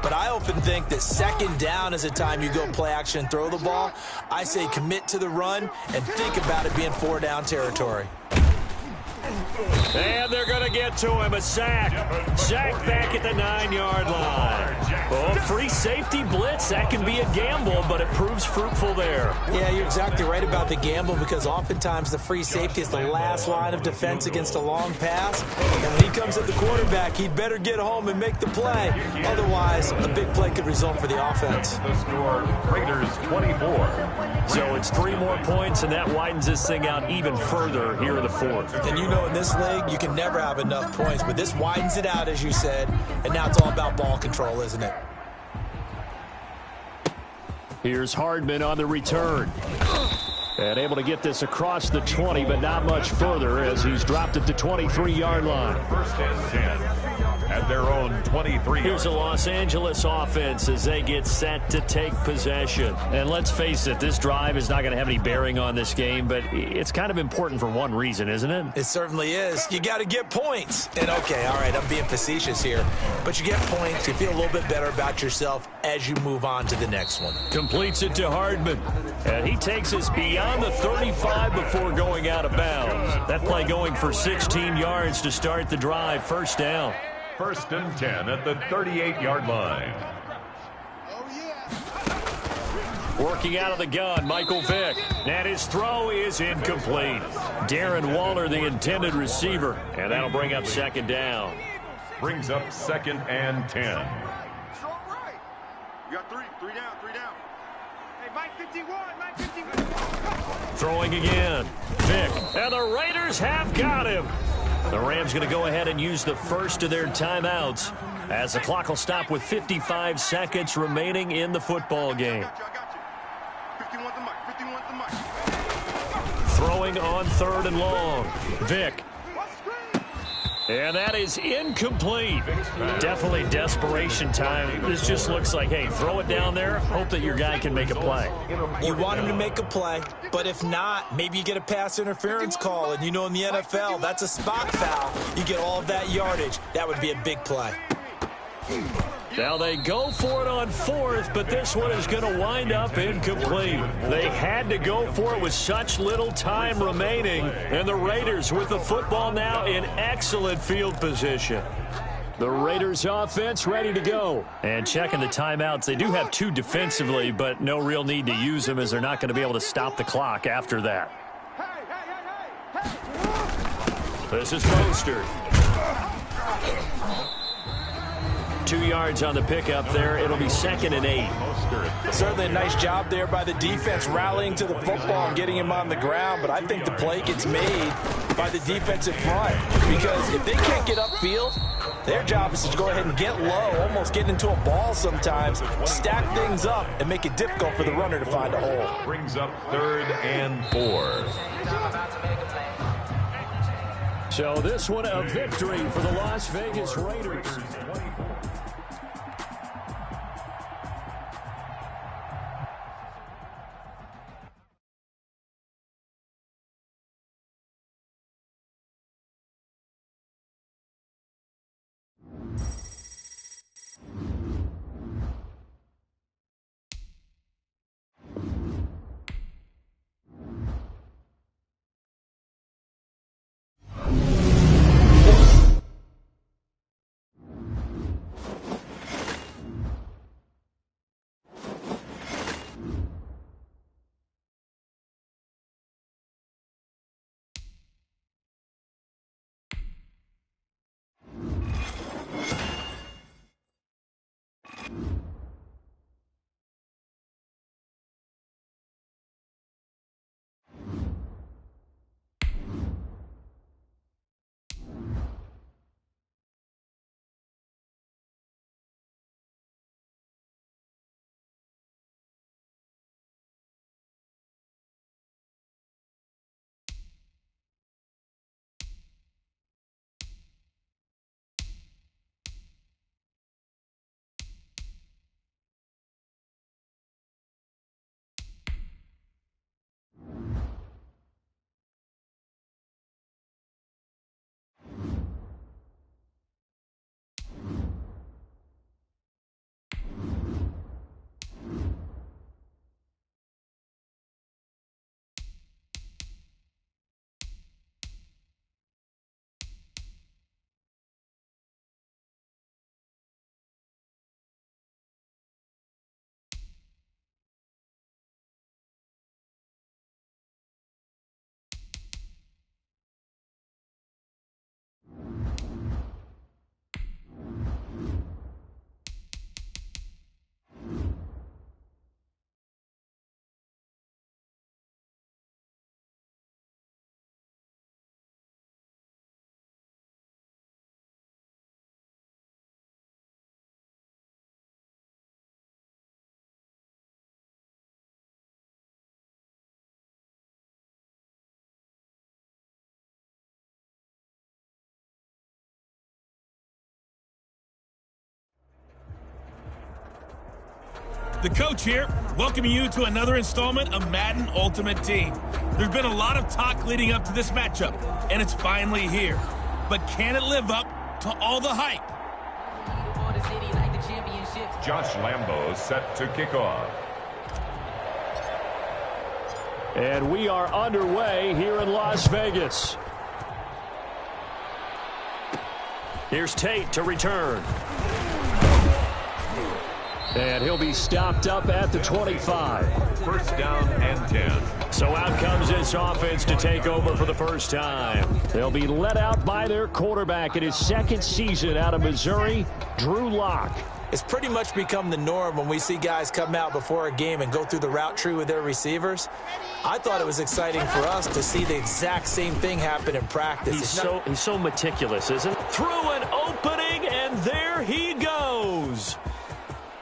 But I often think that 2nd down is a time you go play action and throw the ball. I say commit to the run and think about it being 4-down territory. And they're going to get to him. A sack. Sack back at the 9-yard line. Oh, free safety blitz. That can be a gamble, but it proves fruitful there. Yeah, you're exactly right about the gamble because oftentimes the free safety is the last line of defense against a long pass. And when he comes at the quarterback, he'd better get home and make the play. Otherwise, a big play could result for the offense. The score, Raiders 24. So it's 3 more points, and that widens this thing out even further here in the 4th. And you know in this league, you can never have enough points, but this widens it out, as you said, and now it's all about ball control, isn't it? Here's Hardman on the return. And able to get this across the 20, but not much further as he's dropped at the 23-yard line. 1st and 10 at their own 23. Here's the Los Angeles offense as they get set to take possession. And let's face it, this drive is not going to have any bearing on this game, but it's kind of important for one reason, isn't it? It certainly is. You got to get points. And okay, all right, I'm being facetious here, but you get points, you feel a little bit better about yourself as you move on to the next one. Completes it to Hardman. And he takes us beyond the 35 before going out of bounds. That play going for 16 yards to start the drive. 1st down. 1st and 10 at the 38-yard line. Working out of the gun, Michael Vick. And his throw is incomplete. Darren Waller, the intended receiver. And that'll bring up 2nd down. Brings up 2nd and 10. You got 3 down, 3 down. Hey, Mike 51, Mike 51. Throwing again. Vick. And the Raiders have got him. The Rams going to go ahead and use the first of their timeouts as the clock will stop with 55 seconds remaining in the football game. I got you. 51 to Mike, 51 to Mike. Throwing on 3rd and long. Vick. And that is incomplete. Definitely desperation time. This just looks like, hey, throw it down there, hope that your guy can make a play. You want him to make a play, but if not, maybe you get a pass interference call, and you know in the NFL, that's a spot foul. You get all of that yardage. That would be a big play. Now they go for it on 4th, but this one is going to wind up incomplete. They had to go for it with such little time remaining, and the Raiders with the football now in excellent field position. The Raiders offense ready to go. And checking the timeouts, they do have 2 defensively, but no real need to use them as they're not going to be able to stop the clock after that. This is Mostert. 2 yards on the pickup there. It'll be 2nd and 8. Certainly a nice job there by the defense rallying to the football and getting him on the ground, but I think the play gets made by the defensive front because if they can't get upfield, their job is to go ahead and get low, almost get into a ball sometimes, stack things up, and make it difficult for the runner to find a hole. Brings up 3rd and 4. So this one a victory for the Las Vegas Raiders. The coach here, welcoming you to another installment of Madden Ultimate Team. There's been a lot of talk leading up to this matchup, and it's finally here. But can it live up to all the hype? Josh Lambo set to kick off. And we are underway here in Las Vegas. Here's Tate to return. And he'll be stopped up at the 25. First down and 10. So out comes this offense to take over for the first time. They'll be let out by their quarterback in his second season out of Missouri, Drew Lock. It's pretty much become the norm when we see guys come out before a game and go through the route tree with their receivers. I thought it was exciting for us to see the exact same thing happen in practice. He's so meticulous, isn't he? Through an opening, and there he goes.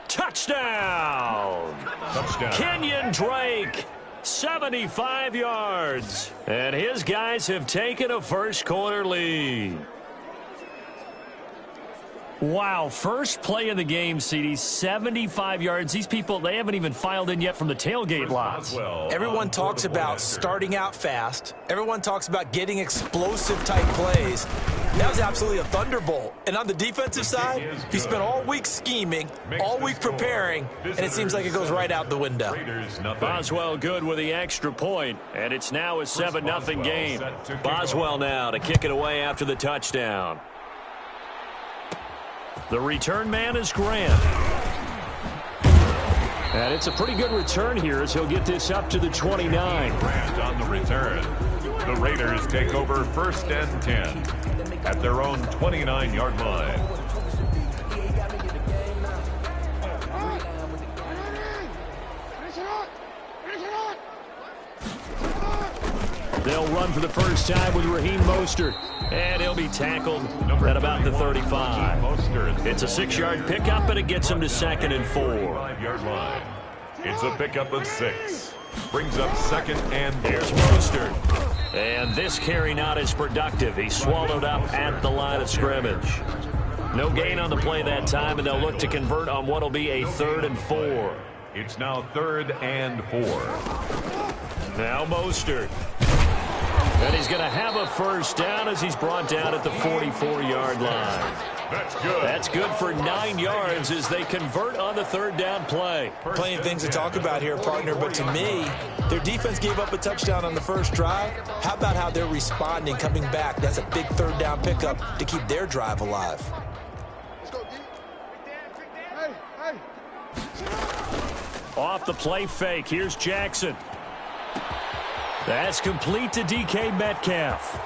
Touchdown! Touchdown. Kenyon Drake, 75 yards. And his guys have taken a first-quarter lead. Wow, first play of the game, CD, 75 yards. These people, they haven't even filed in yet from the tailgate lots. Everyone talks about starting out fast. Everyone talks about getting explosive-type plays. That was absolutely a thunderbolt. And on the defensive side, he spent all week scheming, all week preparing, and it seems like it goes right out the window. Boswell good with the extra point, and it's now a 7-0 game. Boswell now to kick it away after the touchdown. The return man is Grant. And it's a pretty good return here as he'll get this up to the 29. Grant on the return. The Raiders take over first and 10 at their own 29-yard line. They'll run for the first time with Raheem Mostert. And he'll be tackled at about the 35. It's a 6-yard pickup, and it gets him to 2nd and 4. 5-yard line. It's a pickup of 6. Brings up 2nd and 4. Here's Mostert. And this carry not as productive. He's swallowed up at the line of scrimmage. No gain on the play that time, and they'll look to convert on what will be a 3rd and 4. It's now 3rd and 4. Now Mostert. And he's going to have a first down as he's brought down at the 44-yard line. That's good. That's good for 9 yards as they convert on the 3rd down play. Plenty of things to talk about here, partner, but to me, their defense gave up a touchdown on the first drive. How about how they're responding, coming back? That's a big 3rd down pickup to keep their drive alive. Let's go, D. Hey. Off the play fake, here's Jackson. That's complete to DK Metcalf.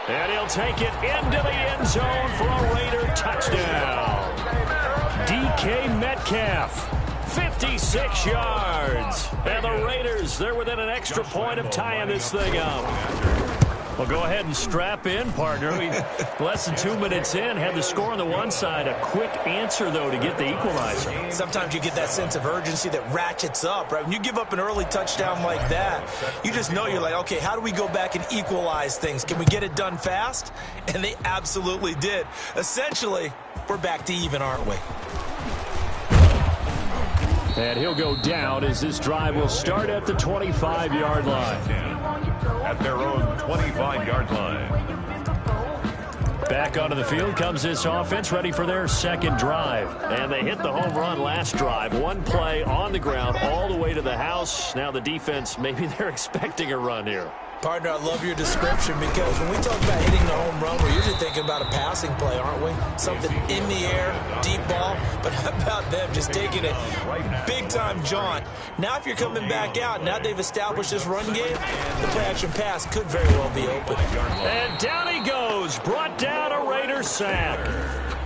And he'll take it into the end zone for a Raider touchdown. DK Metcalf. 56 yards. And the Raiders, they're within an extra point of tying this thing up. Well, go ahead and strap in, partner. Less than 2 minutes in, had the score on the one side. A quick answer, though, to get the equalizer. Sometimes you get that sense of urgency that ratchets up, right? When you give up an early touchdown like that, you just know you're like, okay, how do we go back and equalize things? Can we get it done fast? And they absolutely did. Essentially, we're back to even, aren't we? And he'll go down as this drive will start at the 25-yard line. At their own 25-yard line. Back onto the field comes this offense, ready for their second drive. And they hit the home run last drive. One play on the ground all the way to the house. Now the defense, maybe they're expecting a run here. Partner, I love your description because when we talk about hitting the home run, we're usually thinking about a passing play, aren't we? Something in the air, deep ball. But how about them just taking a big-time jaunt? Now if you're coming back out, now they've established this run game, the play-action pass could very well be open. And down he goes, brought down a Raider sack.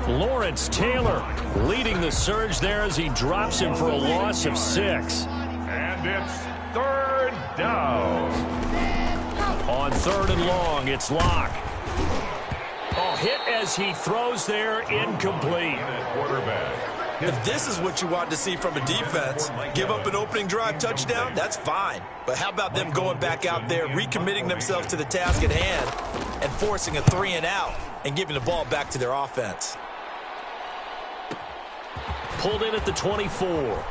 Lawrence Taylor leading the surge there as he drops him for a loss of 6. And it's third down. On third and long, it's Locke. Oh, hit as he throws there, incomplete. Quarterback. If this is what you want to see from a defense, give up an opening drive touchdown, that's fine. But how about them going back out there, recommitting themselves to the task at hand, and forcing a 3-and-out, and giving the ball back to their offense? Pulled in at the 24.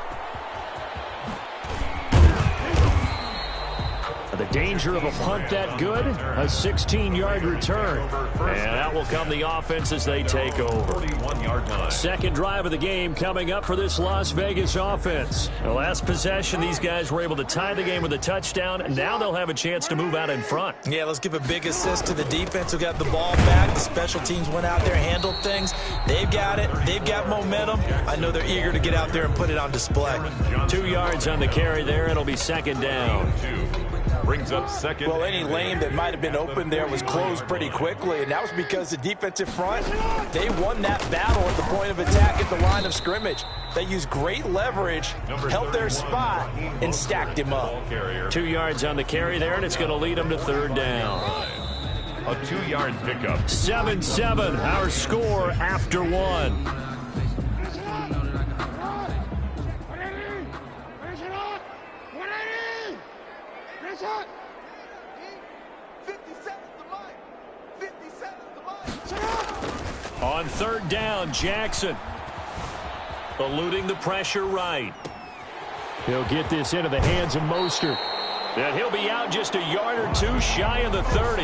The danger of a punt that good, a 16-yard return. And that will come the offense as they take over. Second drive of the game coming up for this Las Vegas offense. The last possession, these guys were able to tie the game with a touchdown. Now they'll have a chance to move out in front. Yeah, let's give a big assist to the defense who got the ball back. The special teams went out there, handled things. They've got it. They've got momentum. I know they're eager to get out there and put it on display. 2 yards on the carry there. It'll be second down. Brings up second. Well, any lane that might have been open there was closed pretty quickly, and that was because the defensive front, they won that battle at the point of attack at the line of scrimmage. They used great leverage, held their spot, and stacked him up. 2 yards on the carry there, and it's going to lead them to third down. A 2-yard pickup. 7-7, our score after one. On third down, Jackson eluding the pressure right. He'll get this into the hands of Mostert. And he'll be out just a yard or two shy of the 30.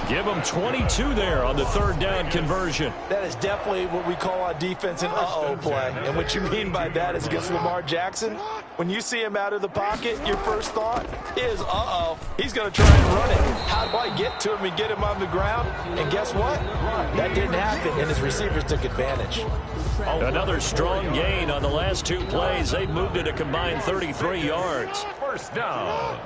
Give him 22 there on the third down conversion. That is definitely what we call on defense an uh-oh play. And what you mean by that is against Lamar Jackson, when you see him out of the pocket, your first thought is, uh-oh, he's going to try and run it. How do I get to him and get him on the ground? And guess what? That didn't happen, and his receivers took advantage. Another strong gain on the last 2 plays. They've moved it a combined 33 yards. First down.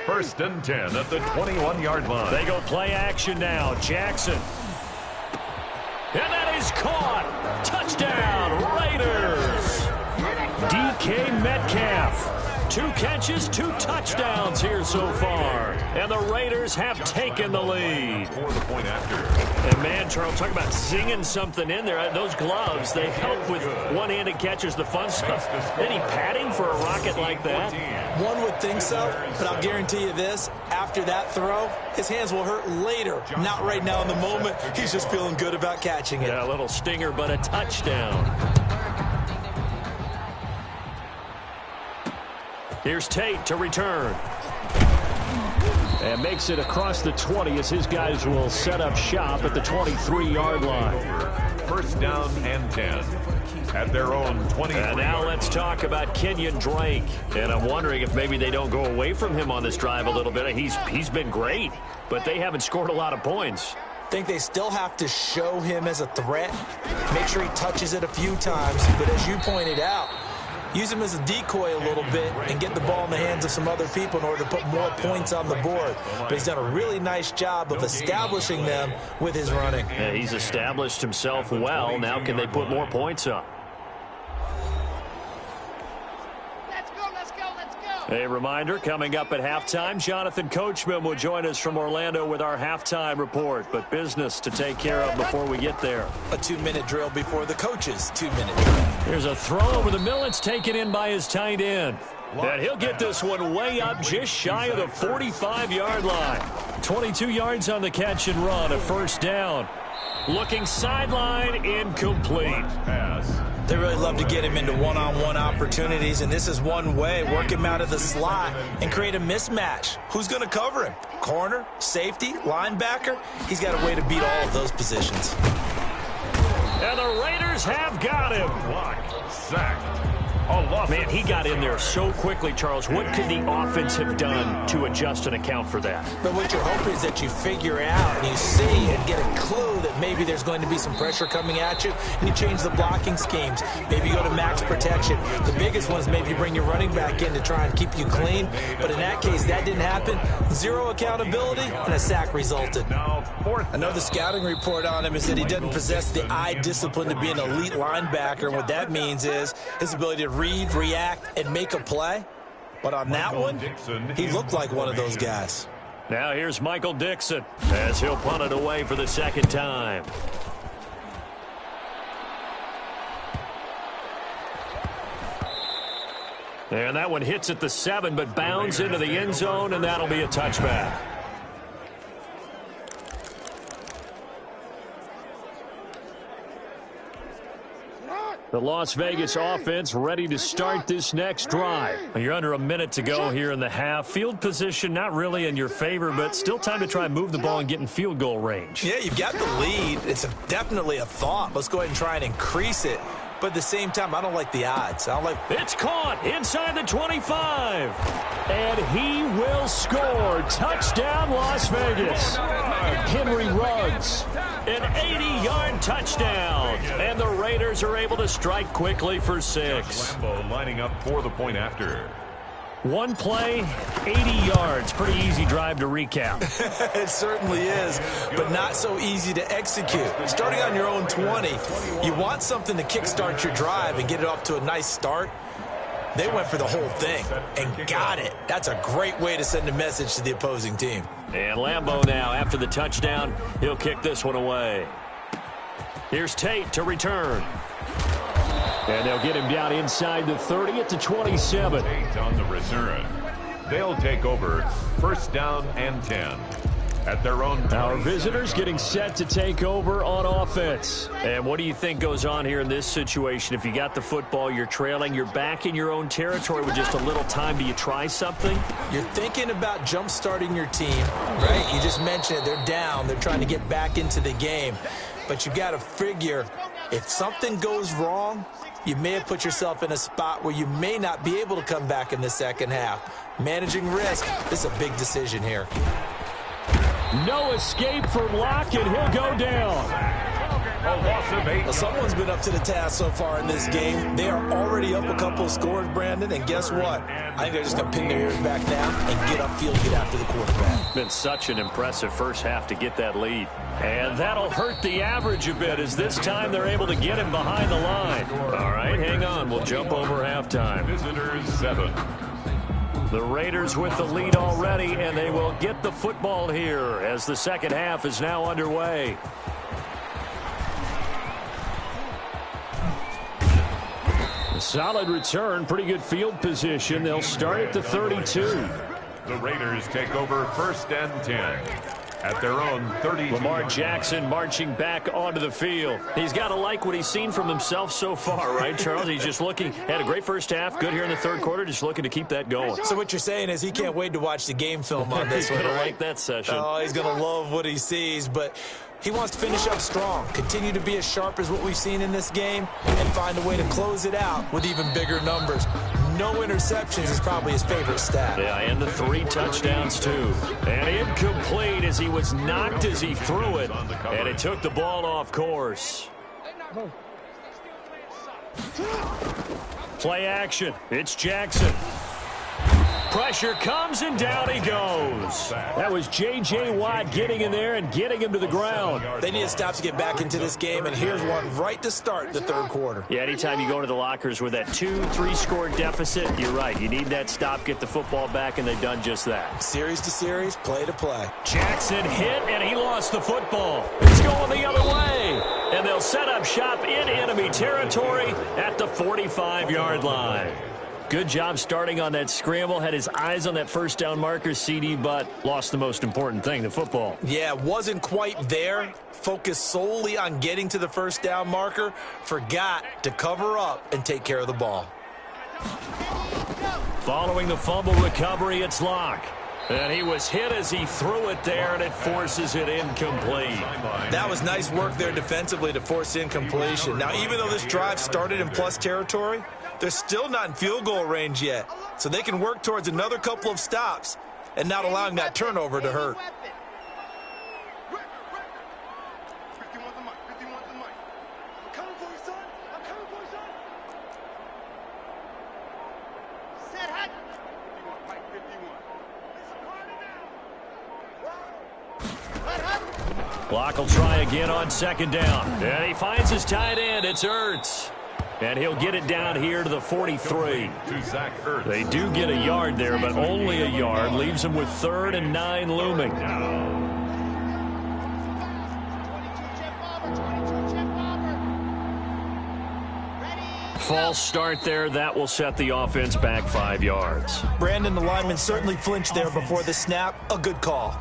First and 10 at the 21-yard line. They go play action now. Jackson. And that is caught. Touchdown, Raiders. DK Metcalf. 2 catches, 2 touchdowns here so far. And the Raiders have taken the lead. And man, Charles, talk about singing something in there. Those gloves, they help with one-handed catches, the fun stuff. Any padding for a rocket like that? One would think so, but I'll guarantee you this. After that throw, his hands will hurt later. Not right now in the moment. He's just feeling good about catching it. Yeah, a little stinger, but a touchdown. Here's Tate to return. And makes it across the 20 as his guys will set up shop at the 23-yard line. First down and 10 at their own 20. And now let's talk about Kenyon Drake. And I'm wondering if maybe they don't go away from him on this drive a little bit. He's been great, but they haven't scored a lot of points. I think they still have to show him as a threat. Make sure he touches it a few times. But as you pointed out, use him as a decoy a little bit and get the ball in the hands of some other people in order to put more points on the board. But he's done a really nice job of establishing them with his running. Yeah, he's established himself well. Now can they put more points up? A reminder, coming up at halftime, Jonathan Coachman will join us from Orlando with our halftime report. But business to take care of before we get there. A 2-minute drill before the coach's 2-minute drill. Here's a throw over the middle. It's taken in by his tight end. And he'll get this one way up just shy of the 45-yard line. 22 yards on the catch and run, a first down. Looking sideline, incomplete. They really love to get him into one-on-one opportunities, and this is one way. Work him out of the slot and create a mismatch. Who's going to cover him? Corner, safety, linebacker? He's got a way to beat all of those positions. And the Raiders have got him. Blocked. Sacked. Man, he got in there so quickly, Charles. What could the offense have done to adjust and account for that? But what you're hoping is that you figure out and you see and get a clue that maybe there's going to be some pressure coming at you, and you change the blocking schemes. Maybe you go to max protection. The biggest one is maybe you bring your running back in to try and keep you clean. But in that case, that didn't happen. Zero accountability, and a sack resulted. I know the scouting report on him is that he doesn't possess the eye discipline to be an elite linebacker, and what that means is his ability to read, react, and make a play. But on that one, he looked like one of those guys. Now here's Michael Dixon as he'll punt it away for the second time. And that one hits at the 7, but bounds into the end zone, and that'll be a touchback. The Las Vegas offense ready to start this next drive. You're under a minute to go here in the half. Field position not really in your favor, but still time to try and move the ball and get in field goal range. Yeah, you've got the lead. It's definitely a thought. Let's go ahead and try and increase it. But at the same time, I don't like the odds. It's caught inside the 25. And he will score. Touchdown, Las Vegas. Henry Ruggs. An 80-yard touchdown. And the Raiders are able to strike quickly for 6. Lambo lining up for the point after. One play, 80 yards. Pretty easy drive to recap. It certainly is, but not so easy to execute. Starting on your own 20, you want something to kickstart your drive and get it off to a nice start. They went for the whole thing and got it. That's a great way to send a message to the opposing team. And Lambo now, after the touchdown, he'll kick this one away. Here's Tate to return. And they'll get him down inside the 30 at the 27. Tate on the return. They'll take over first down and 10 at their own 20. Our visitors getting set to take over on offense. And what do you think goes on here in this situation? If you got the football, you're trailing, you're back in your own territory with just a little time. Do you try something? You're thinking about jump-starting your team, right? You just mentioned it. They're down. They're trying to get back into the game. But you got to figure if something goes wrong, you may have put yourself in a spot where you may not be able to come back in the second half. Managing risk, this is a big decision here. No escape from Locke, and he'll go down. Well, someone's been up to the task so far in this game. They are already up a couple of scores, Brandon, and guess what? I think they're just going to pin their ears back now and get upfield, get after the quarterback. Been such an impressive first half to get that lead. And that'll hurt the average a bit as this time they're able to get him behind the line. All right, hang on. We'll jump over halftime. Visitors 7. The Raiders with the lead already, and they will get the football here as the second half is now underway. A solid return, pretty good field position. They'll start at the 32. The Raiders take over first and 10 at their own 32. Lamar Jackson marching back onto the field. He's got to like what he's seen from himself so far, right, Charles? He's just looking, had a great first half, good here in the third quarter, just looking to keep that going. So what you're saying is he can't wait to watch the game film on this one, He's going right? to like that session. Oh, he's going to love what he sees, but he wants to finish up strong, continue to be as sharp as what we've seen in this game, and find a way to close it out with even bigger numbers. No interceptions is probably his favorite stat. Yeah, and the 3 touchdowns, too. And incomplete as he was knocked as he threw it, and it took the ball off course. Play action. It's Jackson. Pressure comes, and down he goes. That was J.J. Watt getting in there and getting him to the ground. They need to stop to get back into this game, and here's one right to start the third quarter. Yeah, anytime you go into the lockers with that 2-3 score deficit, you're right. You need that stop, get the football back, and they've done just that. Series to series, play to play. Jackson hit, and he lost the football. It's going the other way. And they'll set up shop in enemy territory at the 45-yard line. Good job starting on that scramble. Had his eyes on that first down marker, CD, but lost the most important thing, the football. Yeah, wasn't quite there. Focused solely on getting to the first down marker. Forgot to cover up and take care of the ball. Following the fumble recovery, it's Locke. And he was hit as he threw it there, and it forces it incomplete. That was nice work there defensively to force incompletion. Now, even though this drive started in plus territory, they're still not in field goal range yet. So they can work towards another couple of stops and not allowing that turnover to hurt. Locke will try again on second down. And he finds his tight end. It's Ertz. And he'll get it down here to the 43. They do get a yard there, but only a yard. Leaves them with 3rd and 9 looming. False start there. That will set the offense back 5 yards. Brandon, the lineman certainly flinched there before the snap. A good call.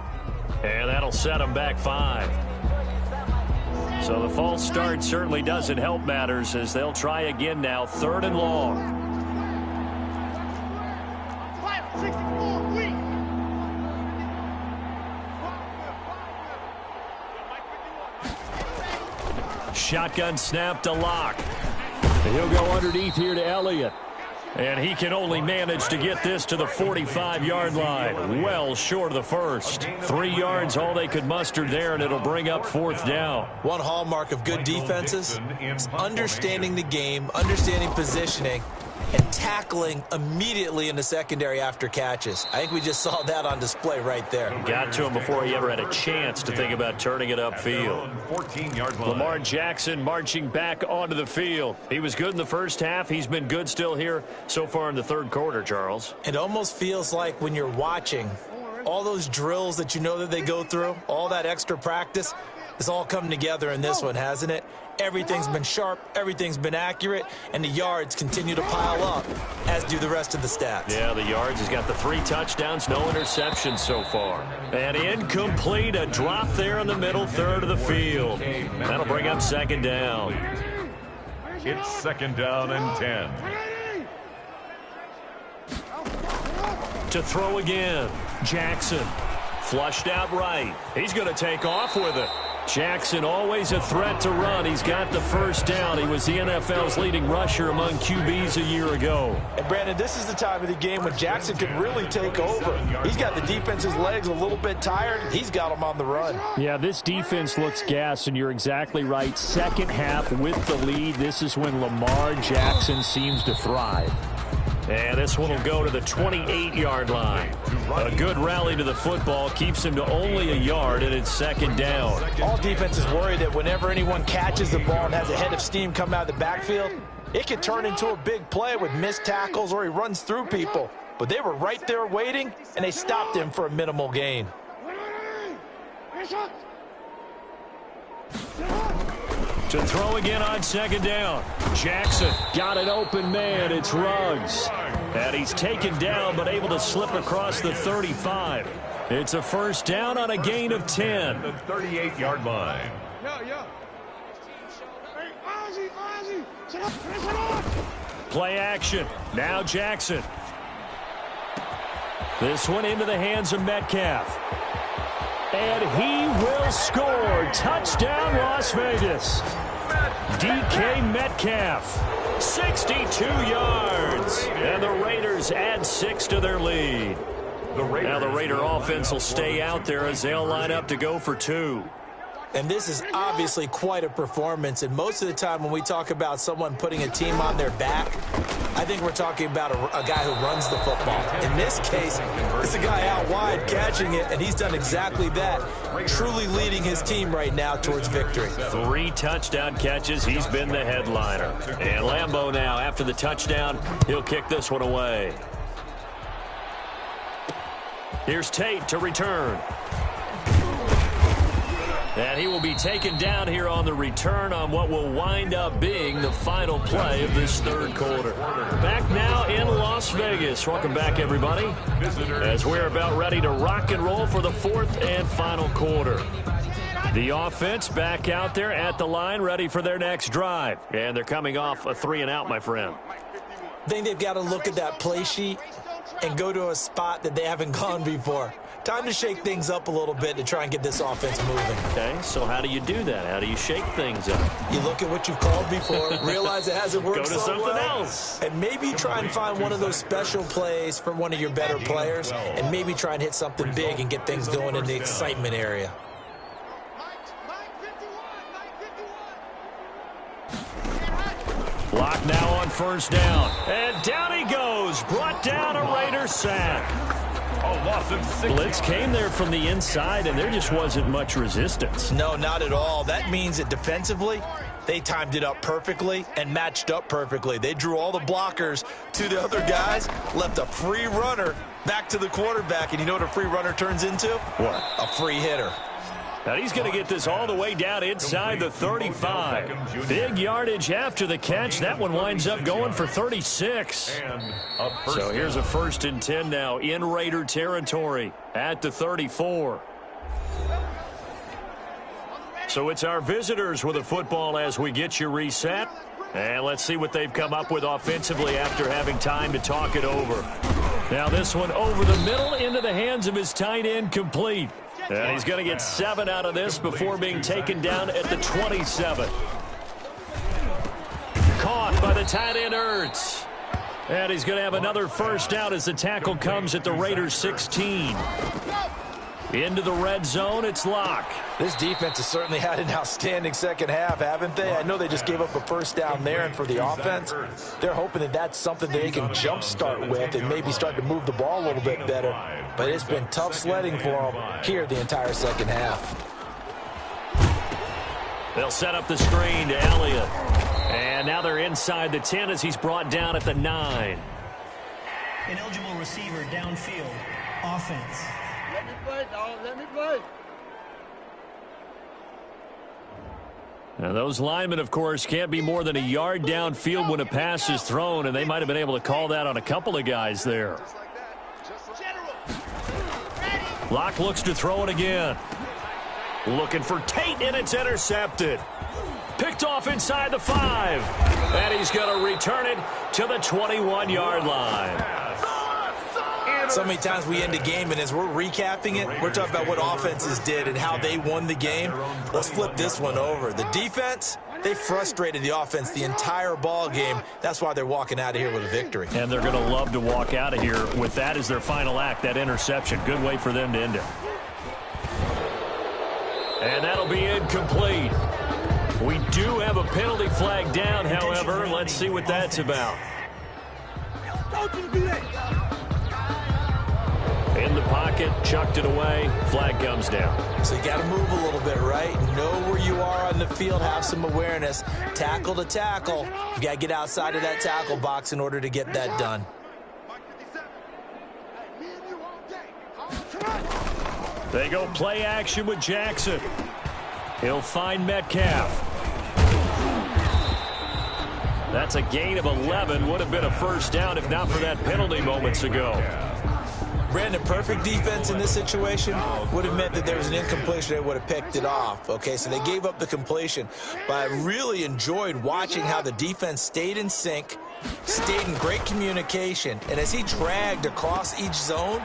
And that'll set them back 5. So the false start certainly doesn't help matters as they'll try again now, 3rd and long. Shotgun snap to Locke. He'll go underneath here to Elliott. And he can only manage to get this to the 45-yard line. Well short of the first. 3 yards, all they could muster there, and it'll bring up 4th down. One hallmark of good defenses is understanding the game, understanding positioning, and tackling immediately in the secondary after catches. I think we just saw that on display right there. Got to him before he ever had a chance to think about turning it upfield. Lamar Jackson marching back onto the field. He was good in the first half. He's been good still here so far in the third quarter, Charles. It almost feels like when you're watching, all those drills that you know that they go through, all that extra practice, it's all come together in this one, hasn't it? Everything's been sharp, everything's been accurate, and the yards continue to pile up, as do the rest of the stats. Yeah, the yards. He's got the 3 touchdowns, no interceptions so far. And incomplete, a drop there in the middle third of the field. That'll bring up 2nd down. It's 2nd down and 10. To throw again, Jackson. Flushed out right. He's going to take off with it. Jackson always a threat to run. He's got the first down. He was the NFL's leading rusher among QBs a year ago. And Brandon, this is the time of the game when Jackson can really take over. He's got the defense's legs a little bit tired. He's got them on the run. Yeah, this defense looks gassed, and you're exactly right. Second half with the lead. This is when Lamar Jackson seems to thrive. And this one will go to the 28-yard line. A good rally to the football keeps him to only a yard, and it's 2nd down. All defenses worry that whenever anyone catches the ball and has a head of steam come out of the backfield, it could turn into a big play with missed tackles or he runs through people. But they were right there waiting, and they stopped him for a minimal gain. To throw again on 2nd down. Jackson got an open man. It's Ruggs. And he's taken down but able to slip across the 35. It's a first down on a gain of 10. The 38-yard line. Play action. Now Jackson. This one into the hands of Metcalf. And he will score. Touchdown, Las Vegas. DK Metcalf, 62 yards. And the Raiders add 6 to their lead. Now the Raider offense will stay out there as they'll line up to go for 2. And this is obviously quite a performance. And most of the time when we talk about someone putting a team on their back, I think we're talking about a guy who runs the football. In this case, it's a guy out wide catching it, and he's done exactly that, truly leading his team right now towards victory. 3 touchdown catches. He's been the headliner. And Lambeau now, after the touchdown, he'll kick this one away. Here's Tate to return. And he will be taken down here on the return on what will wind up being the final play of this third quarter. Back now in Las Vegas. Welcome back, everybody, as we're about ready to rock and roll for the fourth and final quarter. The offense back out there at the line, ready for their next drive. And they're coming off a 3-and-out, my friend. I think they've got to look at that play sheet and go to a spot that they haven't gone before. Time to shake things up a little bit to try and get this offense moving. Okay, so how do you do that? How do you shake things up? You look at what you've called before, realize it hasn't worked so so something well, else. and maybe try and find one of those special plays from one of your better players, and maybe try and hit something big and get things going in the excitement area. Block now on first down. And down he goes. Brought down a Raider sack. Blitz came there from the inside, and there just wasn't much resistance. No, not at all. That means that defensively, they timed it up perfectly and matched up perfectly. They drew all the blockers to the other guys, left a free runner back to the quarterback. And you know what a free runner turns into? What? A free hitter. Now he's going to get this all the way down inside the 35. Big yardage after the catch. That one winds up going for 36. So here's a 1st and 10 now in Raider territory at the 34. So it's our visitors with the football as we get you reset. And let's see what they've come up with offensively after having time to talk it over. Now this one over the middle into the hands of his tight end, complete. And he's going to get 7 out of this before being taken down at the 27. Caught by the tight end, Ertz. And he's going to have another first down as the tackle comes at the Raiders 16. Into the red zone, it's Locke. This defense has certainly had an outstanding second half, haven't they? I know they just gave up a first down there, and for the offense, they're hoping that that's something they can jumpstart with and maybe start to move the ball a little bit better. But it's been tough sledding for them here the entire second half. They'll set up the screen to Elliott. And now they're inside the 10 as he's brought down at the 9. Ineligible receiver downfield. Offense. Let me play, dog. Let me play. Now those linemen, of course, can't be more than a yard downfield when a pass is thrown, and they might have been able to call that on a couple of guys there. Locke looks to throw it again. Looking for Tate, and it's intercepted. Picked off inside the 5. And he's going to return it to the 21-yard line. So many times we end a game, and as we're recapping it, we're talking about what offenses did and how they won the game. Let's flip this one over. The defense, they frustrated the offense the entire ball game. That's why they're walking out of here with a victory. And they're going to love to walk out of here with that as their final act, that interception. Good way for them to end it. And that'll be incomplete. We do have a penalty flag down, however. Let's see what that's about. In the pocket, chucked it away, flag comes down. So you got to move a little bit, right? Know where you are on the field, have some awareness. Tackle to tackle. You got to get outside of that tackle box in order to get that done. They go play action with Jackson. He'll find Metcalf. That's a gain of 11. Would have been a first down if not for that penalty moments ago. Brandon, perfect defense in this situation would have meant that there was an incompletion. They would have picked it off. Okay, so they gave up the completion. But I really enjoyed watching how the defense stayed in sync, stayed in great communication. And as he dragged across each zone,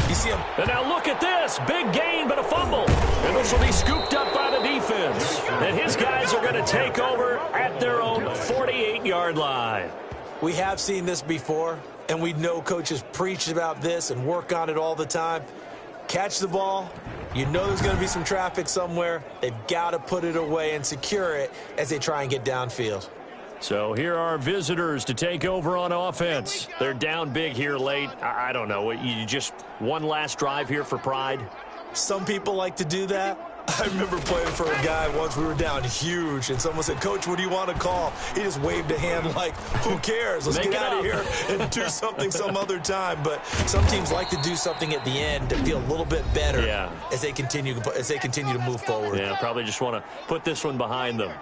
you see him. And now look at this. Big gain, but a fumble. And this will be scooped up by the defense. And his guys are going to take over at their own 48-yard line. We have seen this before, and we know coaches preach about this and work on it all the time. Catch the ball. You know there's going to be some traffic somewhere. They've got to put it away and secure it as they try and get downfield. So here are visitors to take over on offense. They're down big here late. I don't know. You just one last drive here for pride? Some people like to do that. I remember playing for a guy once. We were down huge, and someone said, "Coach, what do you want to call?" He just waved a hand like, who cares? Let's get out of here and do something some other time. But some teams like to do something at the end to feel a little bit better as they continue to move forward. Yeah, probably just want to put this one behind them.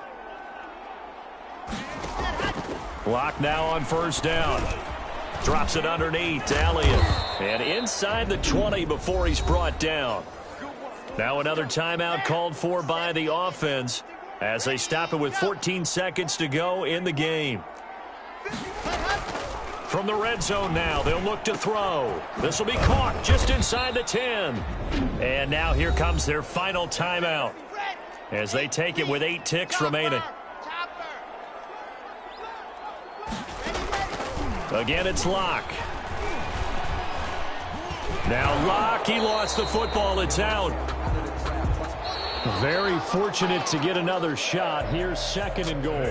Block now on first down. Drops it underneath to Elliott. And inside the 20 before he's brought down. Now another timeout called for by the offense as they stop it with 14 seconds to go in the game. From the red zone now, they'll look to throw. This will be caught just inside the 10. And now here comes their final timeout as they take it with 8 ticks remaining. Again, it's Locke. Now Locke, he lost the football. It's out. Very fortunate to get another shot. Here's second and goal.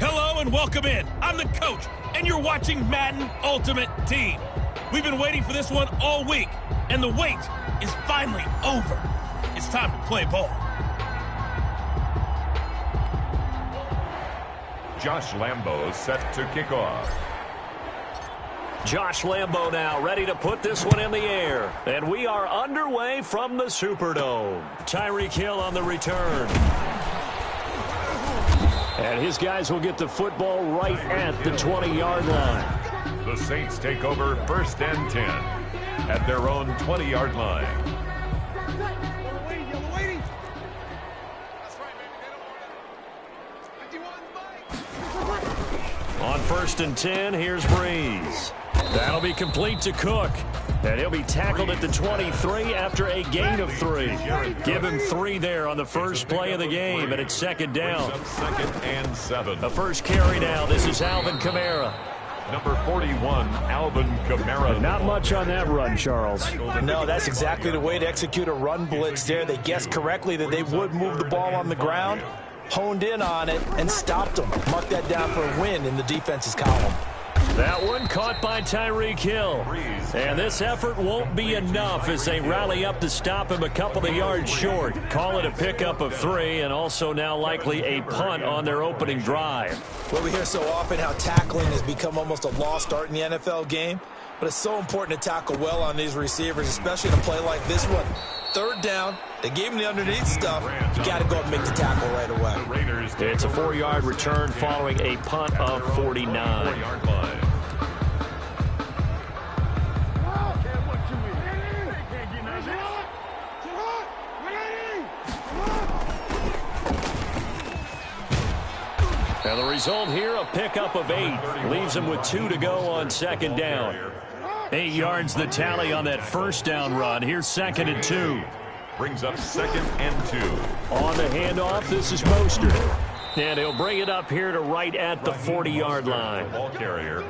Hello and welcome in. I'm the coach, and you're watching Madden Ultimate Team. We've been waiting for this one all week, and the wait is finally over. It's time to play ball. Josh Lambo set to kick off. Josh Lambo now ready to put this one in the air. And we are underway from the Superdome. Tyreek Hill on the return. And his guys will get the football right at the 20-yard line. The Saints take over first and 10 at their own 20-yard line. On first and 10, here's Breeze. That'll be complete to Cook. And he'll be tackled at the 23 after a gain of 3. Give him 3 there on the first play of the game, and it's second down. Second and 7. A first carry now. This is Alvin Kamara. Number 41, Alvin Kamara. Not much on that run, Charles. No, that's exactly the way to execute a run blitz there. They guessed correctly that they would move the ball on the ground, honed in on it, and stopped them. Mark that down for a win in the defense's column. That one caught by Tyreek Hill. And this effort won't be enough as they rally up to stop him a couple of yards short. Call it a pickup of 3, and also now likely a punt on their opening drive. Well, we hear so often how tackling has become almost a lost art in the NFL game. But it's so important to tackle well on these receivers, especially in a play like this one. Third down, they gave him the underneath stuff. You got to go and make the tackle right away. It's a 4-yard return following a punt of 49. And the result here, a pickup of 8. Leaves him with 2 to go on second down. 8 yards the tally on that first down run. Here's 2nd and 2. Brings up 2nd and 2. On the handoff, this is Mostert. And he'll bring it up here to right at the 40-yard line. Ball carrier.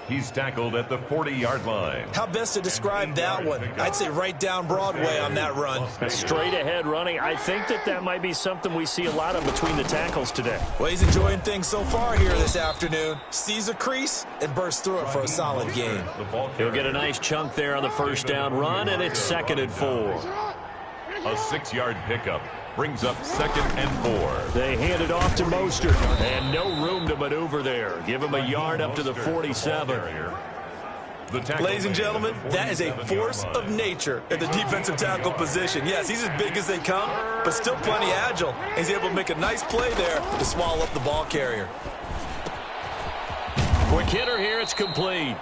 He's tackled at the 40-yard line. How best to describe that one? I'd say right down Broadway on that run. A straight-ahead running. I think that might be something we see a lot of between the tackles today. Well, he's enjoying things so far here this afternoon. Sees a crease and bursts through it for a solid gain. He'll get a nice chunk there on the first down run, and it's 2nd and 4. A 6-yard pickup. Brings up 2nd and 4. They hand it off to Mostert, and no room to maneuver there. Give him a yard up to the 47. Ladies and gentlemen, that is a force of nature at the defensive tackle position. Yes, he's as big as they come, but still plenty agile. He's able to make a nice play there to swallow up the ball carrier. Quick hitter here, it's complete.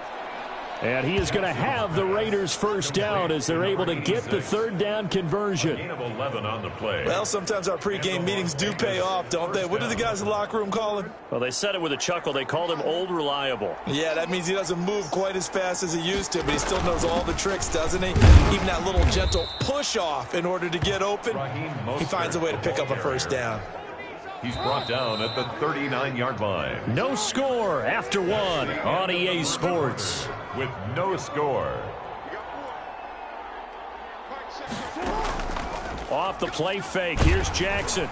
And he is going to have the Raiders first down as they're able to get the third down conversion. Gain of 11 on the play. Well, sometimes our pregame meetings do pay off, don't they? What do the guys in the locker room call him? Well, they said it with a chuckle. They called him Old Reliable. Yeah, that means he doesn't move quite as fast as he used to, but he still knows all the tricks, doesn't he? Even that little gentle push-off in order to get open, he finds a way to pick up a first down. He's brought down at the 39-yard line. No score after 1 on EA Sports. With no score. Off the play fake, here's Jackson.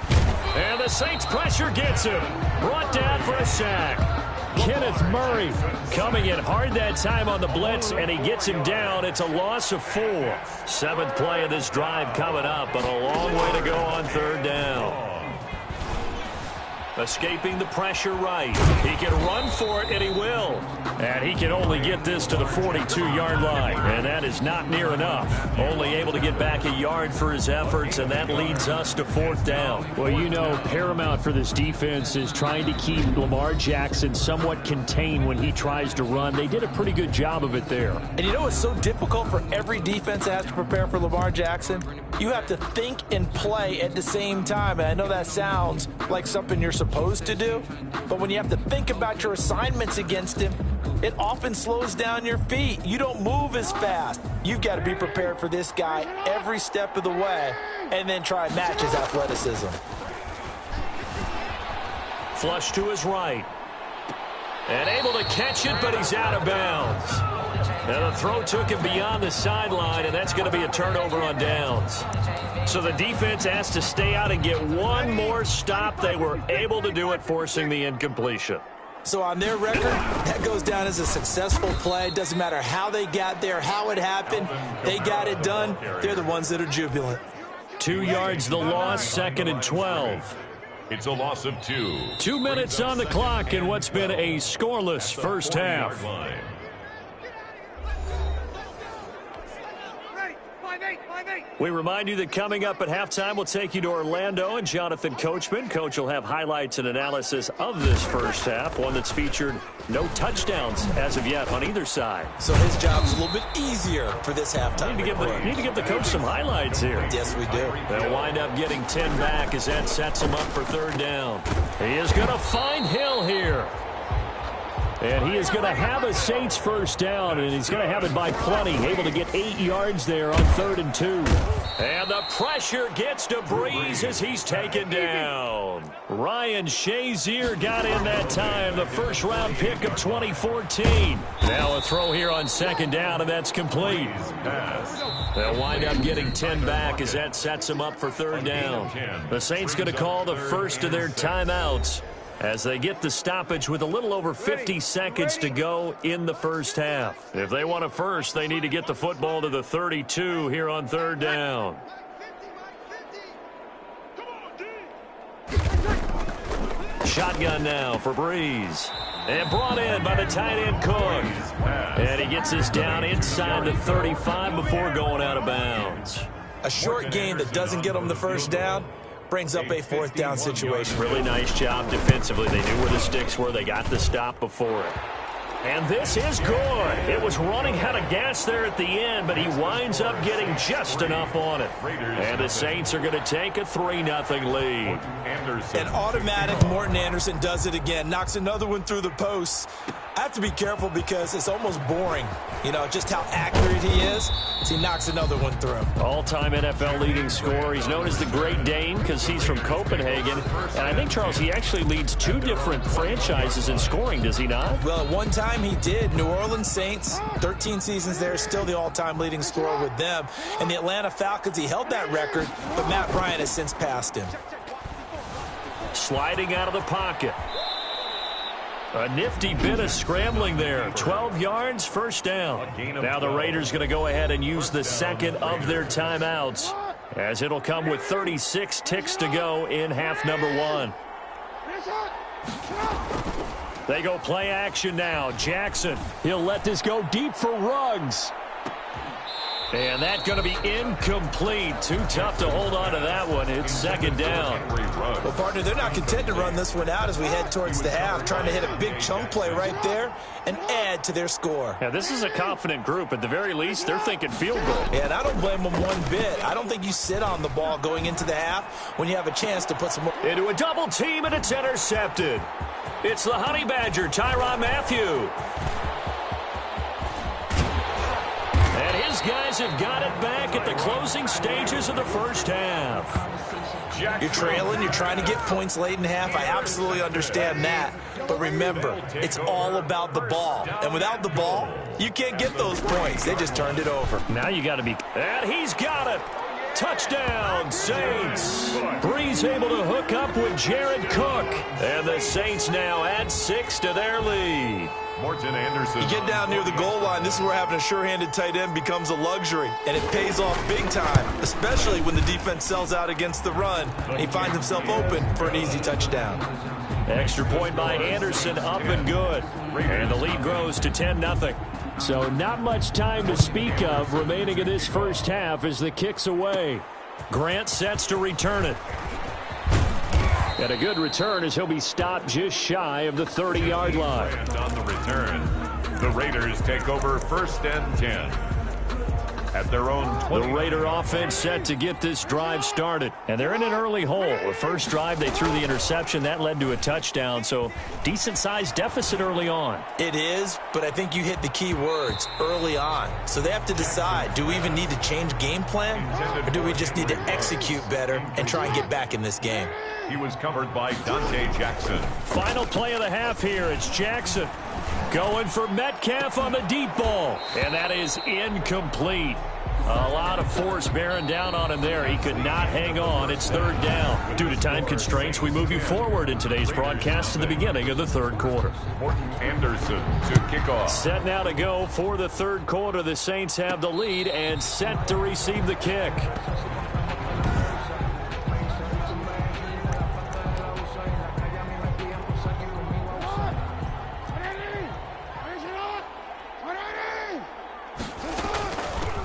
And the Saints pressure gets him. Brought down for a sack. Kenneth Murray coming in hard that time on the blitz, and he gets him down. It's a loss of 4. 7th play of this drive coming up, but a long way to go on third down. Escaping the pressure right. He can run for it, and he will. And he can only get this to the 42-yard line, and that is not near enough. Only able to get back a yard for his efforts, and that leads us to 4th down. Well, you know, paramount for this defense is trying to keep Lamar Jackson somewhat contained when he tries to run. They did a pretty good job of it there. And you know it's so difficult for every defense that has to prepare for Lamar Jackson? You have to think and play at the same time, and I know that sounds like something you're supposed to do, but when you have to think about your assignments against him, it often slows down your feet. You don't move as fast. You've got to be prepared for this guy every step of the way and then try and match his athleticism. Flush to his right. And able to catch it, but he's out of bounds. And the throw took him beyond the sideline, and that's going to be a turnover on downs. So the defense has to stay out and get one more stop. They were able to do it, forcing the incompletion. So on their record, that goes down as a successful play. Doesn't matter how they got there, how it happened. They got it done. They're the ones that are jubilant. 2 yards the loss, 2nd and 12. It's a loss of 2. 2 minutes on the clock in what's been a scoreless first half. We remind you that coming up at halftime, we'll take you to Orlando and Jonathan Coachman. Coach will have highlights and analysis of this first half, one that's featured no touchdowns as of yet on either side. So his job's a little bit easier for this halftime. Need to give the coach some highlights here. Yes, we do. They'll wind up getting 10 back as that sets him up for third down. He is going to find Hill here. And he is going to have a Saints first down, and he's going to have it by plenty. Able to get 8 yards there on 3rd and 2. And the pressure gets to Breeze as he's taken down. Ryan Shazier got in that time, the first-round pick of 2014. Now a throw here on 2nd down, and that's complete. They'll wind up getting 10 back as that sets them up for third down. The Saints going to call the first of their timeouts as they get the stoppage with a little over 50 seconds to go in the first half. If they want a first, they need to get the football to the 32 here on third down. Shotgun now for Breeze. And brought in by the tight end Cook. And he gets this down inside the 35 before going out of bounds. A short gain that doesn't get them the first down brings up a 4th down situation. Really nice job defensively. They knew where the sticks were. They got the stop before it. And this is good. It was running out of gas there at the end, but he winds up getting just enough on it. And the Saints are going to take a 3-0 lead. An automatic Morton Anderson does it again. Knocks another one through the posts. I have to be careful because it's almost boring, you know, just how accurate he is. So he knocks another one through. All-time NFL leading scorer. He's known as the Great Dane because he's from Copenhagen. And I think, Charles, he actually leads 2 different franchises in scoring, does he not? Well, at one time he did. New Orleans Saints, 13 seasons there, still the all-time leading scorer with them. And the Atlanta Falcons, he held that record, but Matt Bryant has since passed him. Sliding out of the pocket. A nifty bit of scrambling there. 12 yards, first down. Now the Raiders going to go ahead and use the second of their timeouts, as it'll come with 36 ticks to go in half number 1. They go play action now. Jackson, he'll let this go deep for Ruggs. And that's going to be incomplete. Too tough to hold on to that one. It's second down. Well, partner, they're not content to run this one out as we head towards the half, trying to hit a big chunk play right there and add to their score. Yeah, this is a confident group. At the very least, they're thinking field goal. Yeah, and I don't blame them one bit. I don't think you sit on the ball going into the half when you have a chance to put some more. Into a double team, and it's intercepted. It's the Honey Badger, Tyrann Mathieu. His guys have got it back at the closing stages of the first half. You're trailing, you're trying to get points late in half. I absolutely understand that. But remember, it's all about the ball. And without the ball, you can't get those points. They just turned it over. Now you got to be... And he's got it. Touchdown, Saints. Breeze able to hook up with Jared Cook. And the Saints now add 6 to their lead. Morton Anderson. You get down near the goal line, this is where having a sure-handed tight end becomes a luxury. And it pays off big time, especially when the defense sells out against the run. And he finds himself open for an easy touchdown. Extra point by Anderson, up and good. And the lead grows to 10-0. So not much time to speak of remaining in this first half as the kick's away. Grant sets to return it. And a good return as he'll be stopped just shy of the 30-yard line. On the return, the Raiders take over 1st and 10. At their own 20. The Raider offense set to get this drive started. And they're in an early hole. The first drive, they threw the interception. That led to a touchdown. So decent-sized deficit early on. It is, but I think you hit the key words, early on. So they have to decide, do we even need to change game plan? Or do we just need to execute better and try and get back in this game? He was covered by Dante Jackson. Final play of the half here. It's Jackson going for Metcalf on the deep ball. And that is incomplete. A lot of force bearing down on him there. He could not hang on. It's 3rd down. Due to time constraints, we move you forward in today's broadcast to the beginning of the 3rd quarter. Morton Anderson to kick off. Set now to go for the 3rd quarter. The Saints have the lead and set to receive the kick.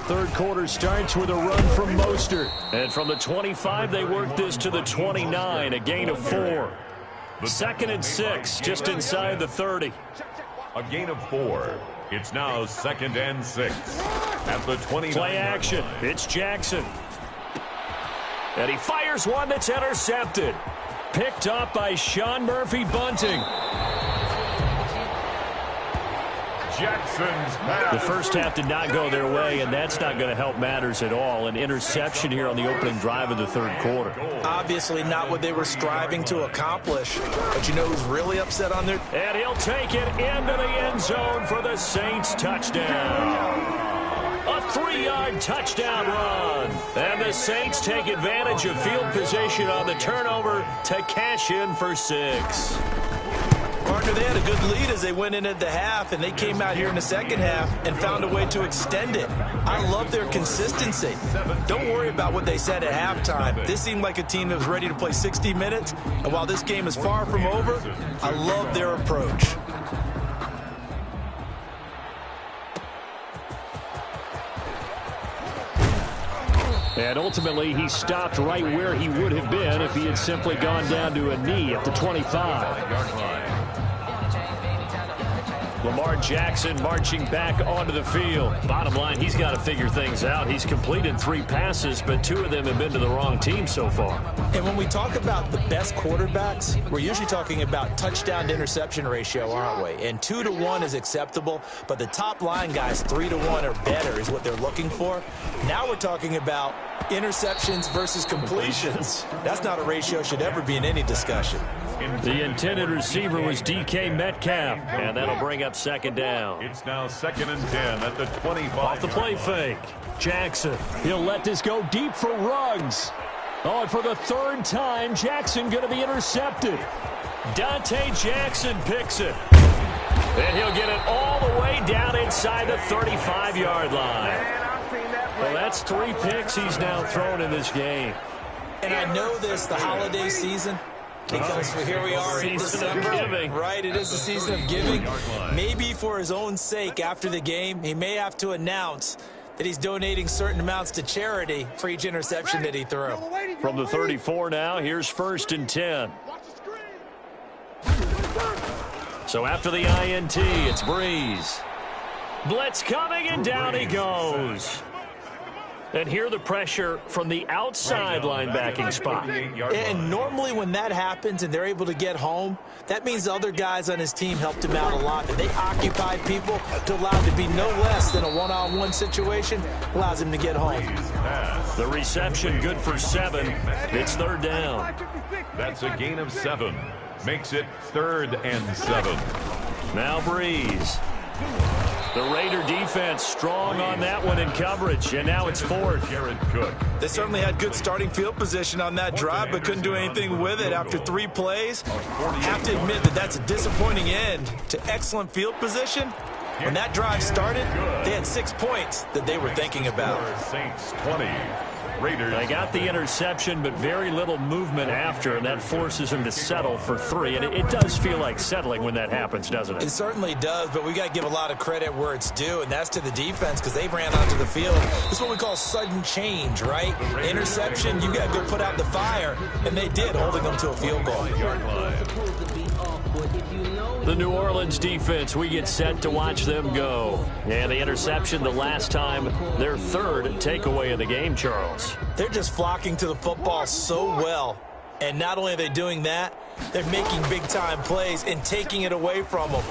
Third quarter starts with a run from Mostert. And from the 25, they work this to the 29, a gain of 4. 2nd and 6, just inside the 30. A gain of 4. It's now 2nd and 6 at the 29. Play action. It's Jackson. And he fires one that's intercepted. Picked up by Sean Murphy-Bunting. Jackson's pass. The first half did not go their way, and that's not going to help matters at all. An interception here on the opening drive of the 3rd quarter. Obviously not what they were striving to accomplish. But you know who's really upset on their... And he'll take it into the end zone for the Saints touchdown. A 3-yard touchdown run. And the Saints take advantage of field position on the turnover to cash in for 6. Partner, they had a good lead as they went in at the half, and they came out here in the second half and found a way to extend it. I love their consistency. Don't worry about what they said at halftime. This seemed like a team that was ready to play 60 minutes, and while this game is far from over, I love their approach. And ultimately, he stopped right where he would have been if he had simply gone down to a knee at the 25. Lamar Jackson marching back onto the field. Bottom line, he's got to figure things out. He's completed 3 passes, but 2 of them have been to the wrong team so far. And when we talk about the best quarterbacks, we're usually talking about touchdown to interception ratio, aren't we? And 2 to 1 is acceptable, but the top line guys, 3 to 1 or better is what they're looking for. Now we're talking about interceptions versus completions. That's not a ratio should ever be in any discussion. The intended receiver was DK Metcalf, and that'll bring up second down. It's now 2nd and 10 at the 25. Off the play fake. Jackson, he'll let this go deep for Ruggs. Oh, and for the 3rd time, Jackson going to be intercepted. Dante Jackson picks it. And he'll get it all the way down inside the 35-yard line. Well, that's 3 picks he's now thrown in this game. And I know this, the holiday season, because here we are in December, right? It is the season of giving. Maybe for his own sake after the game, he may have to announce that he's donating certain amounts to charity for each interception that he threw. From the 34 now, here's 1st and 10. So after the INT, it's Breeze. Blitz coming, and down he goes. And here the pressure from the outside linebacking spot. And normally when that happens and they're able to get home, that means the other guys on his team helped him out a lot. And they occupy people to allow him to be no less than a one-on-one situation, allows him to get home. The reception good for 7. It's 3rd down. That's a gain of 7. Makes it 3rd and 7. Now Breeze. The Raider defense strong on that one in coverage, and now it's 4th. Jared Cook. They certainly had good starting field position on that drive, but couldn't do anything with it after 3 plays. Have to admit that that's a disappointing end to excellent field position. When that drive started, they had 6 points that they were thinking about. Saints 20. Raiders. They got the interception, but very little movement after, and that forces them to settle for 3. And it does feel like settling when that happens, doesn't it? It certainly does, but we got to give a lot of credit where it's due, and that's to the defense because they ran onto the field. This is what we call sudden change, right? Interception, you got to go put out the fire, and they did, holding them to a field goal. The New Orleans defense, we get set to watch them go. And the interception the last time, their 3rd takeaway of the game, Charles. They're just flocking to the football so well. And not only are they doing that, they're making big-time plays and taking it away from them.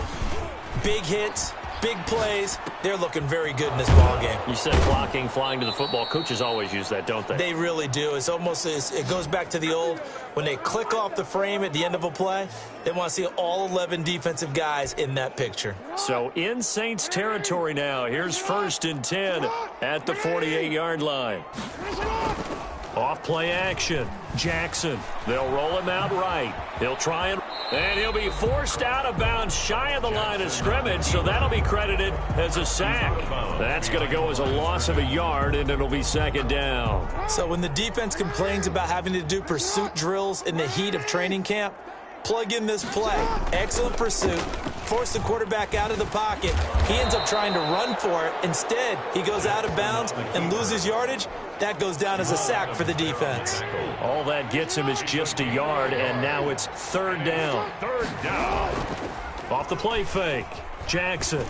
Big hits, big plays. They're looking very good in this ballgame. You said flocking, flying to the football. Coaches always use that, don't they? They really do. It's almost it goes back to the old, when they click off the frame at the end of a play, they want to see all 11 defensive guys in that picture. So in Saints territory now, here's 1st and 10 at the 48-yard line. Off play action. Jackson. They'll roll him out right. He'll try and he'll be forced out of bounds shy of the line of scrimmage, so that'll be credited as a sack. That's going to go as a loss of a yard, and it'll be 2nd down. So when the defense complains about having to do pursuit drills in the heat of training camp, plug in this play. Excellent pursuit. Force the quarterback out of the pocket. He ends up trying to run for it. Instead, he goes out of bounds and loses yardage. That goes down as a sack for the defense. All that gets him is just a yard, and now it's 3rd down. 3rd down. Off the play fake. Jackson.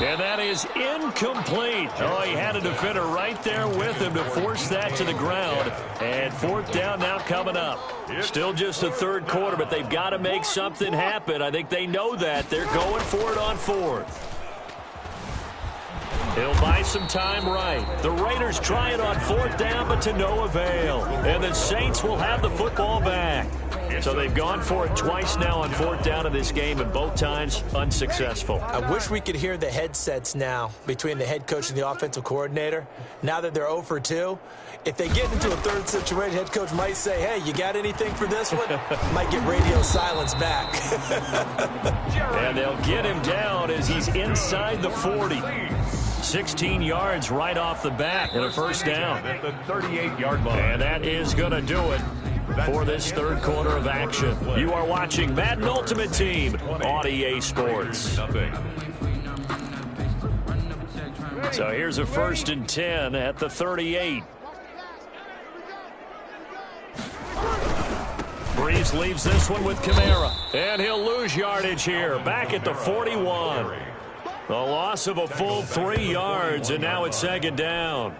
And that is incomplete. Oh, he had a defender right there with him to force that to the ground. And 4th down now coming up. Still just the 3rd quarter, but they've got to make something happen. I think they know that. They're going for it on 4th. He'll buy some time right. The Raiders try it on 4th down, but to no avail. And the Saints will have the football back. So they've gone for it twice now on 4th down in this game, and both times unsuccessful. I wish we could hear the headsets now between the head coach and the offensive coordinator. Now that they're 0 for 2, if they get into a 3rd situation, head coach might say, hey, you got anything for this one? Might get radio silence back. And they'll get him down as he's inside the 40. 16 yards right off the bat and a 1st down. At the 38-yard line. And that is going to do it for this 3rd quarter of action. You are watching Madden Ultimate Team on EA Sports. So here's a 1st and 10 at the 38. Breeze leaves this one with Kamara. And he'll lose yardage here. Back at the 41. A loss of a full 3 yards, and now it's second down.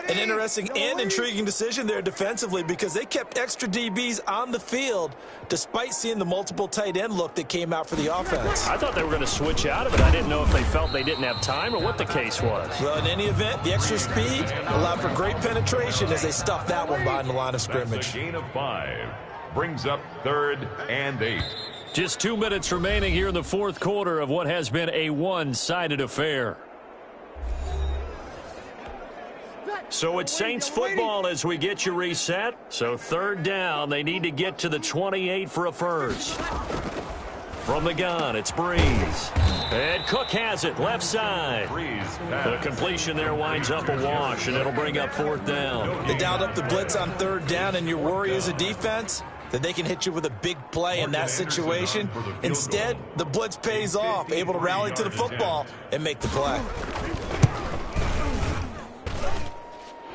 An interesting and intriguing decision there defensively because they kept extra DBs on the field despite seeing the multiple tight end look that came out for the offense. I thought they were going to switch out of it. I didn't know if they felt they didn't have time or what the case was. Well, in any event, the extra speed allowed for great penetration as they stuffed that one behind the line of scrimmage. That's a gain of 5. Brings up 3rd and 8. Just 2 minutes remaining here in the fourth quarter of what has been a one-sided affair. So it's Saints football as we get you reset. So 3rd down, they need to get to the 28 for a first. From the gun, it's Breeze. And Cook has it, left side. The completion there winds up a wash, and it'll bring up 4th down. They dialed up the blitz on 3rd down, and your worry as a defense that they can hit you with a big play in that situation. Instead, the blitz pays off, able to rally to the football and make the play.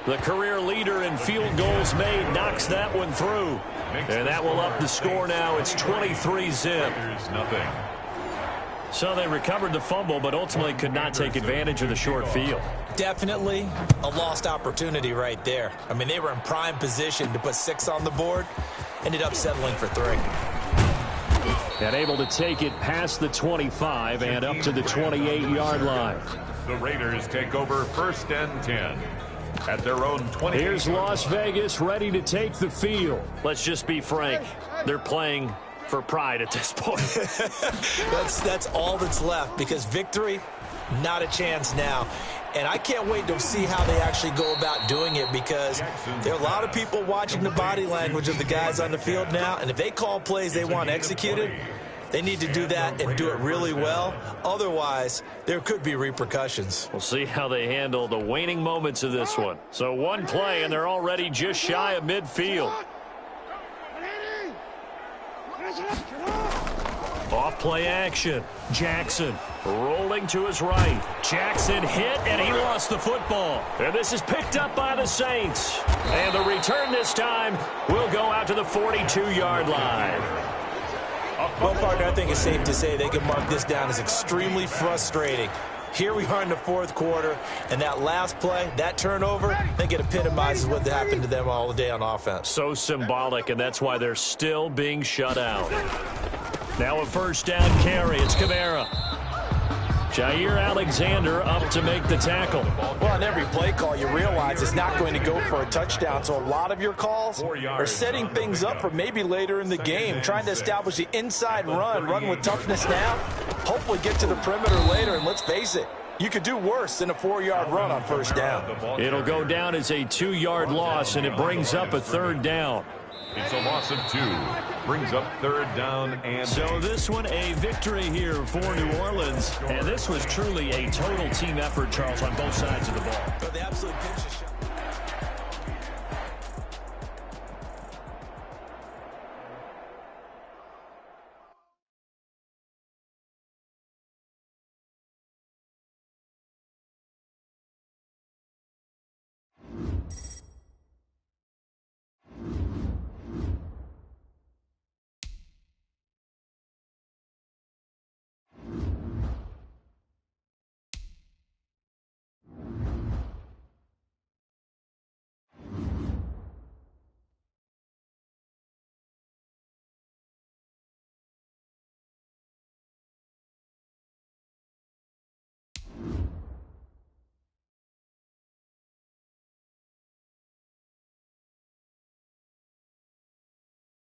The career leader in field goals made knocks that one through. And that will up the score now. It's 23-zip. So they recovered the fumble, but ultimately could not take advantage of the short field. Definitely a lost opportunity right there. I mean, they were in prime position to put 6 on the board. Ended up settling for 3. And able to take it past the 25 and up to the 28-yard line. The Raiders take over 1st and 10. At their own 20. Here's Las Vegas ready to take the field. Let's just be frank. They're playing for pride at this point. That's all that's left because victory, not a chance now. And I can't wait to see how they actually go about doing it because there are a lot of people watching the body language of the guys on the field now. And if they call plays they want executed, they need to do that and do it really well. Otherwise, there could be repercussions. We'll see how they handle the waning moments of this one. So one play, and they're already just shy of midfield. Off play action. Jackson rolling to his right. Jackson hit, and he lost the football. And this is picked up by the Saints. And the return this time will go out to the 42-yard line. Well, partner, I think it's safe to say they can mark this down as extremely frustrating. Here we are in the fourth quarter, and that last play, that turnover, I think it epitomizes what happened to them all day on offense. So symbolic, and that's why they're still being shut out. Now a 1st down carry. It's Kamara. Jair Alexander up to make the tackle. Well, on every play call, you realize it's not going to go for a touchdown. So a lot of your calls are setting things up for maybe later in the game, trying to establish the inside run with toughness now, hopefully get to the perimeter later. And let's face it, you could do worse than a 4-yard run on 1st down. It'll go down as a 2-yard loss, and it brings up a 3rd down. It's a loss of 2. Brings up 3rd down and... So this one a victory here for New Orleans. And this was truly a total team effort, Charles, on both sides of the ball.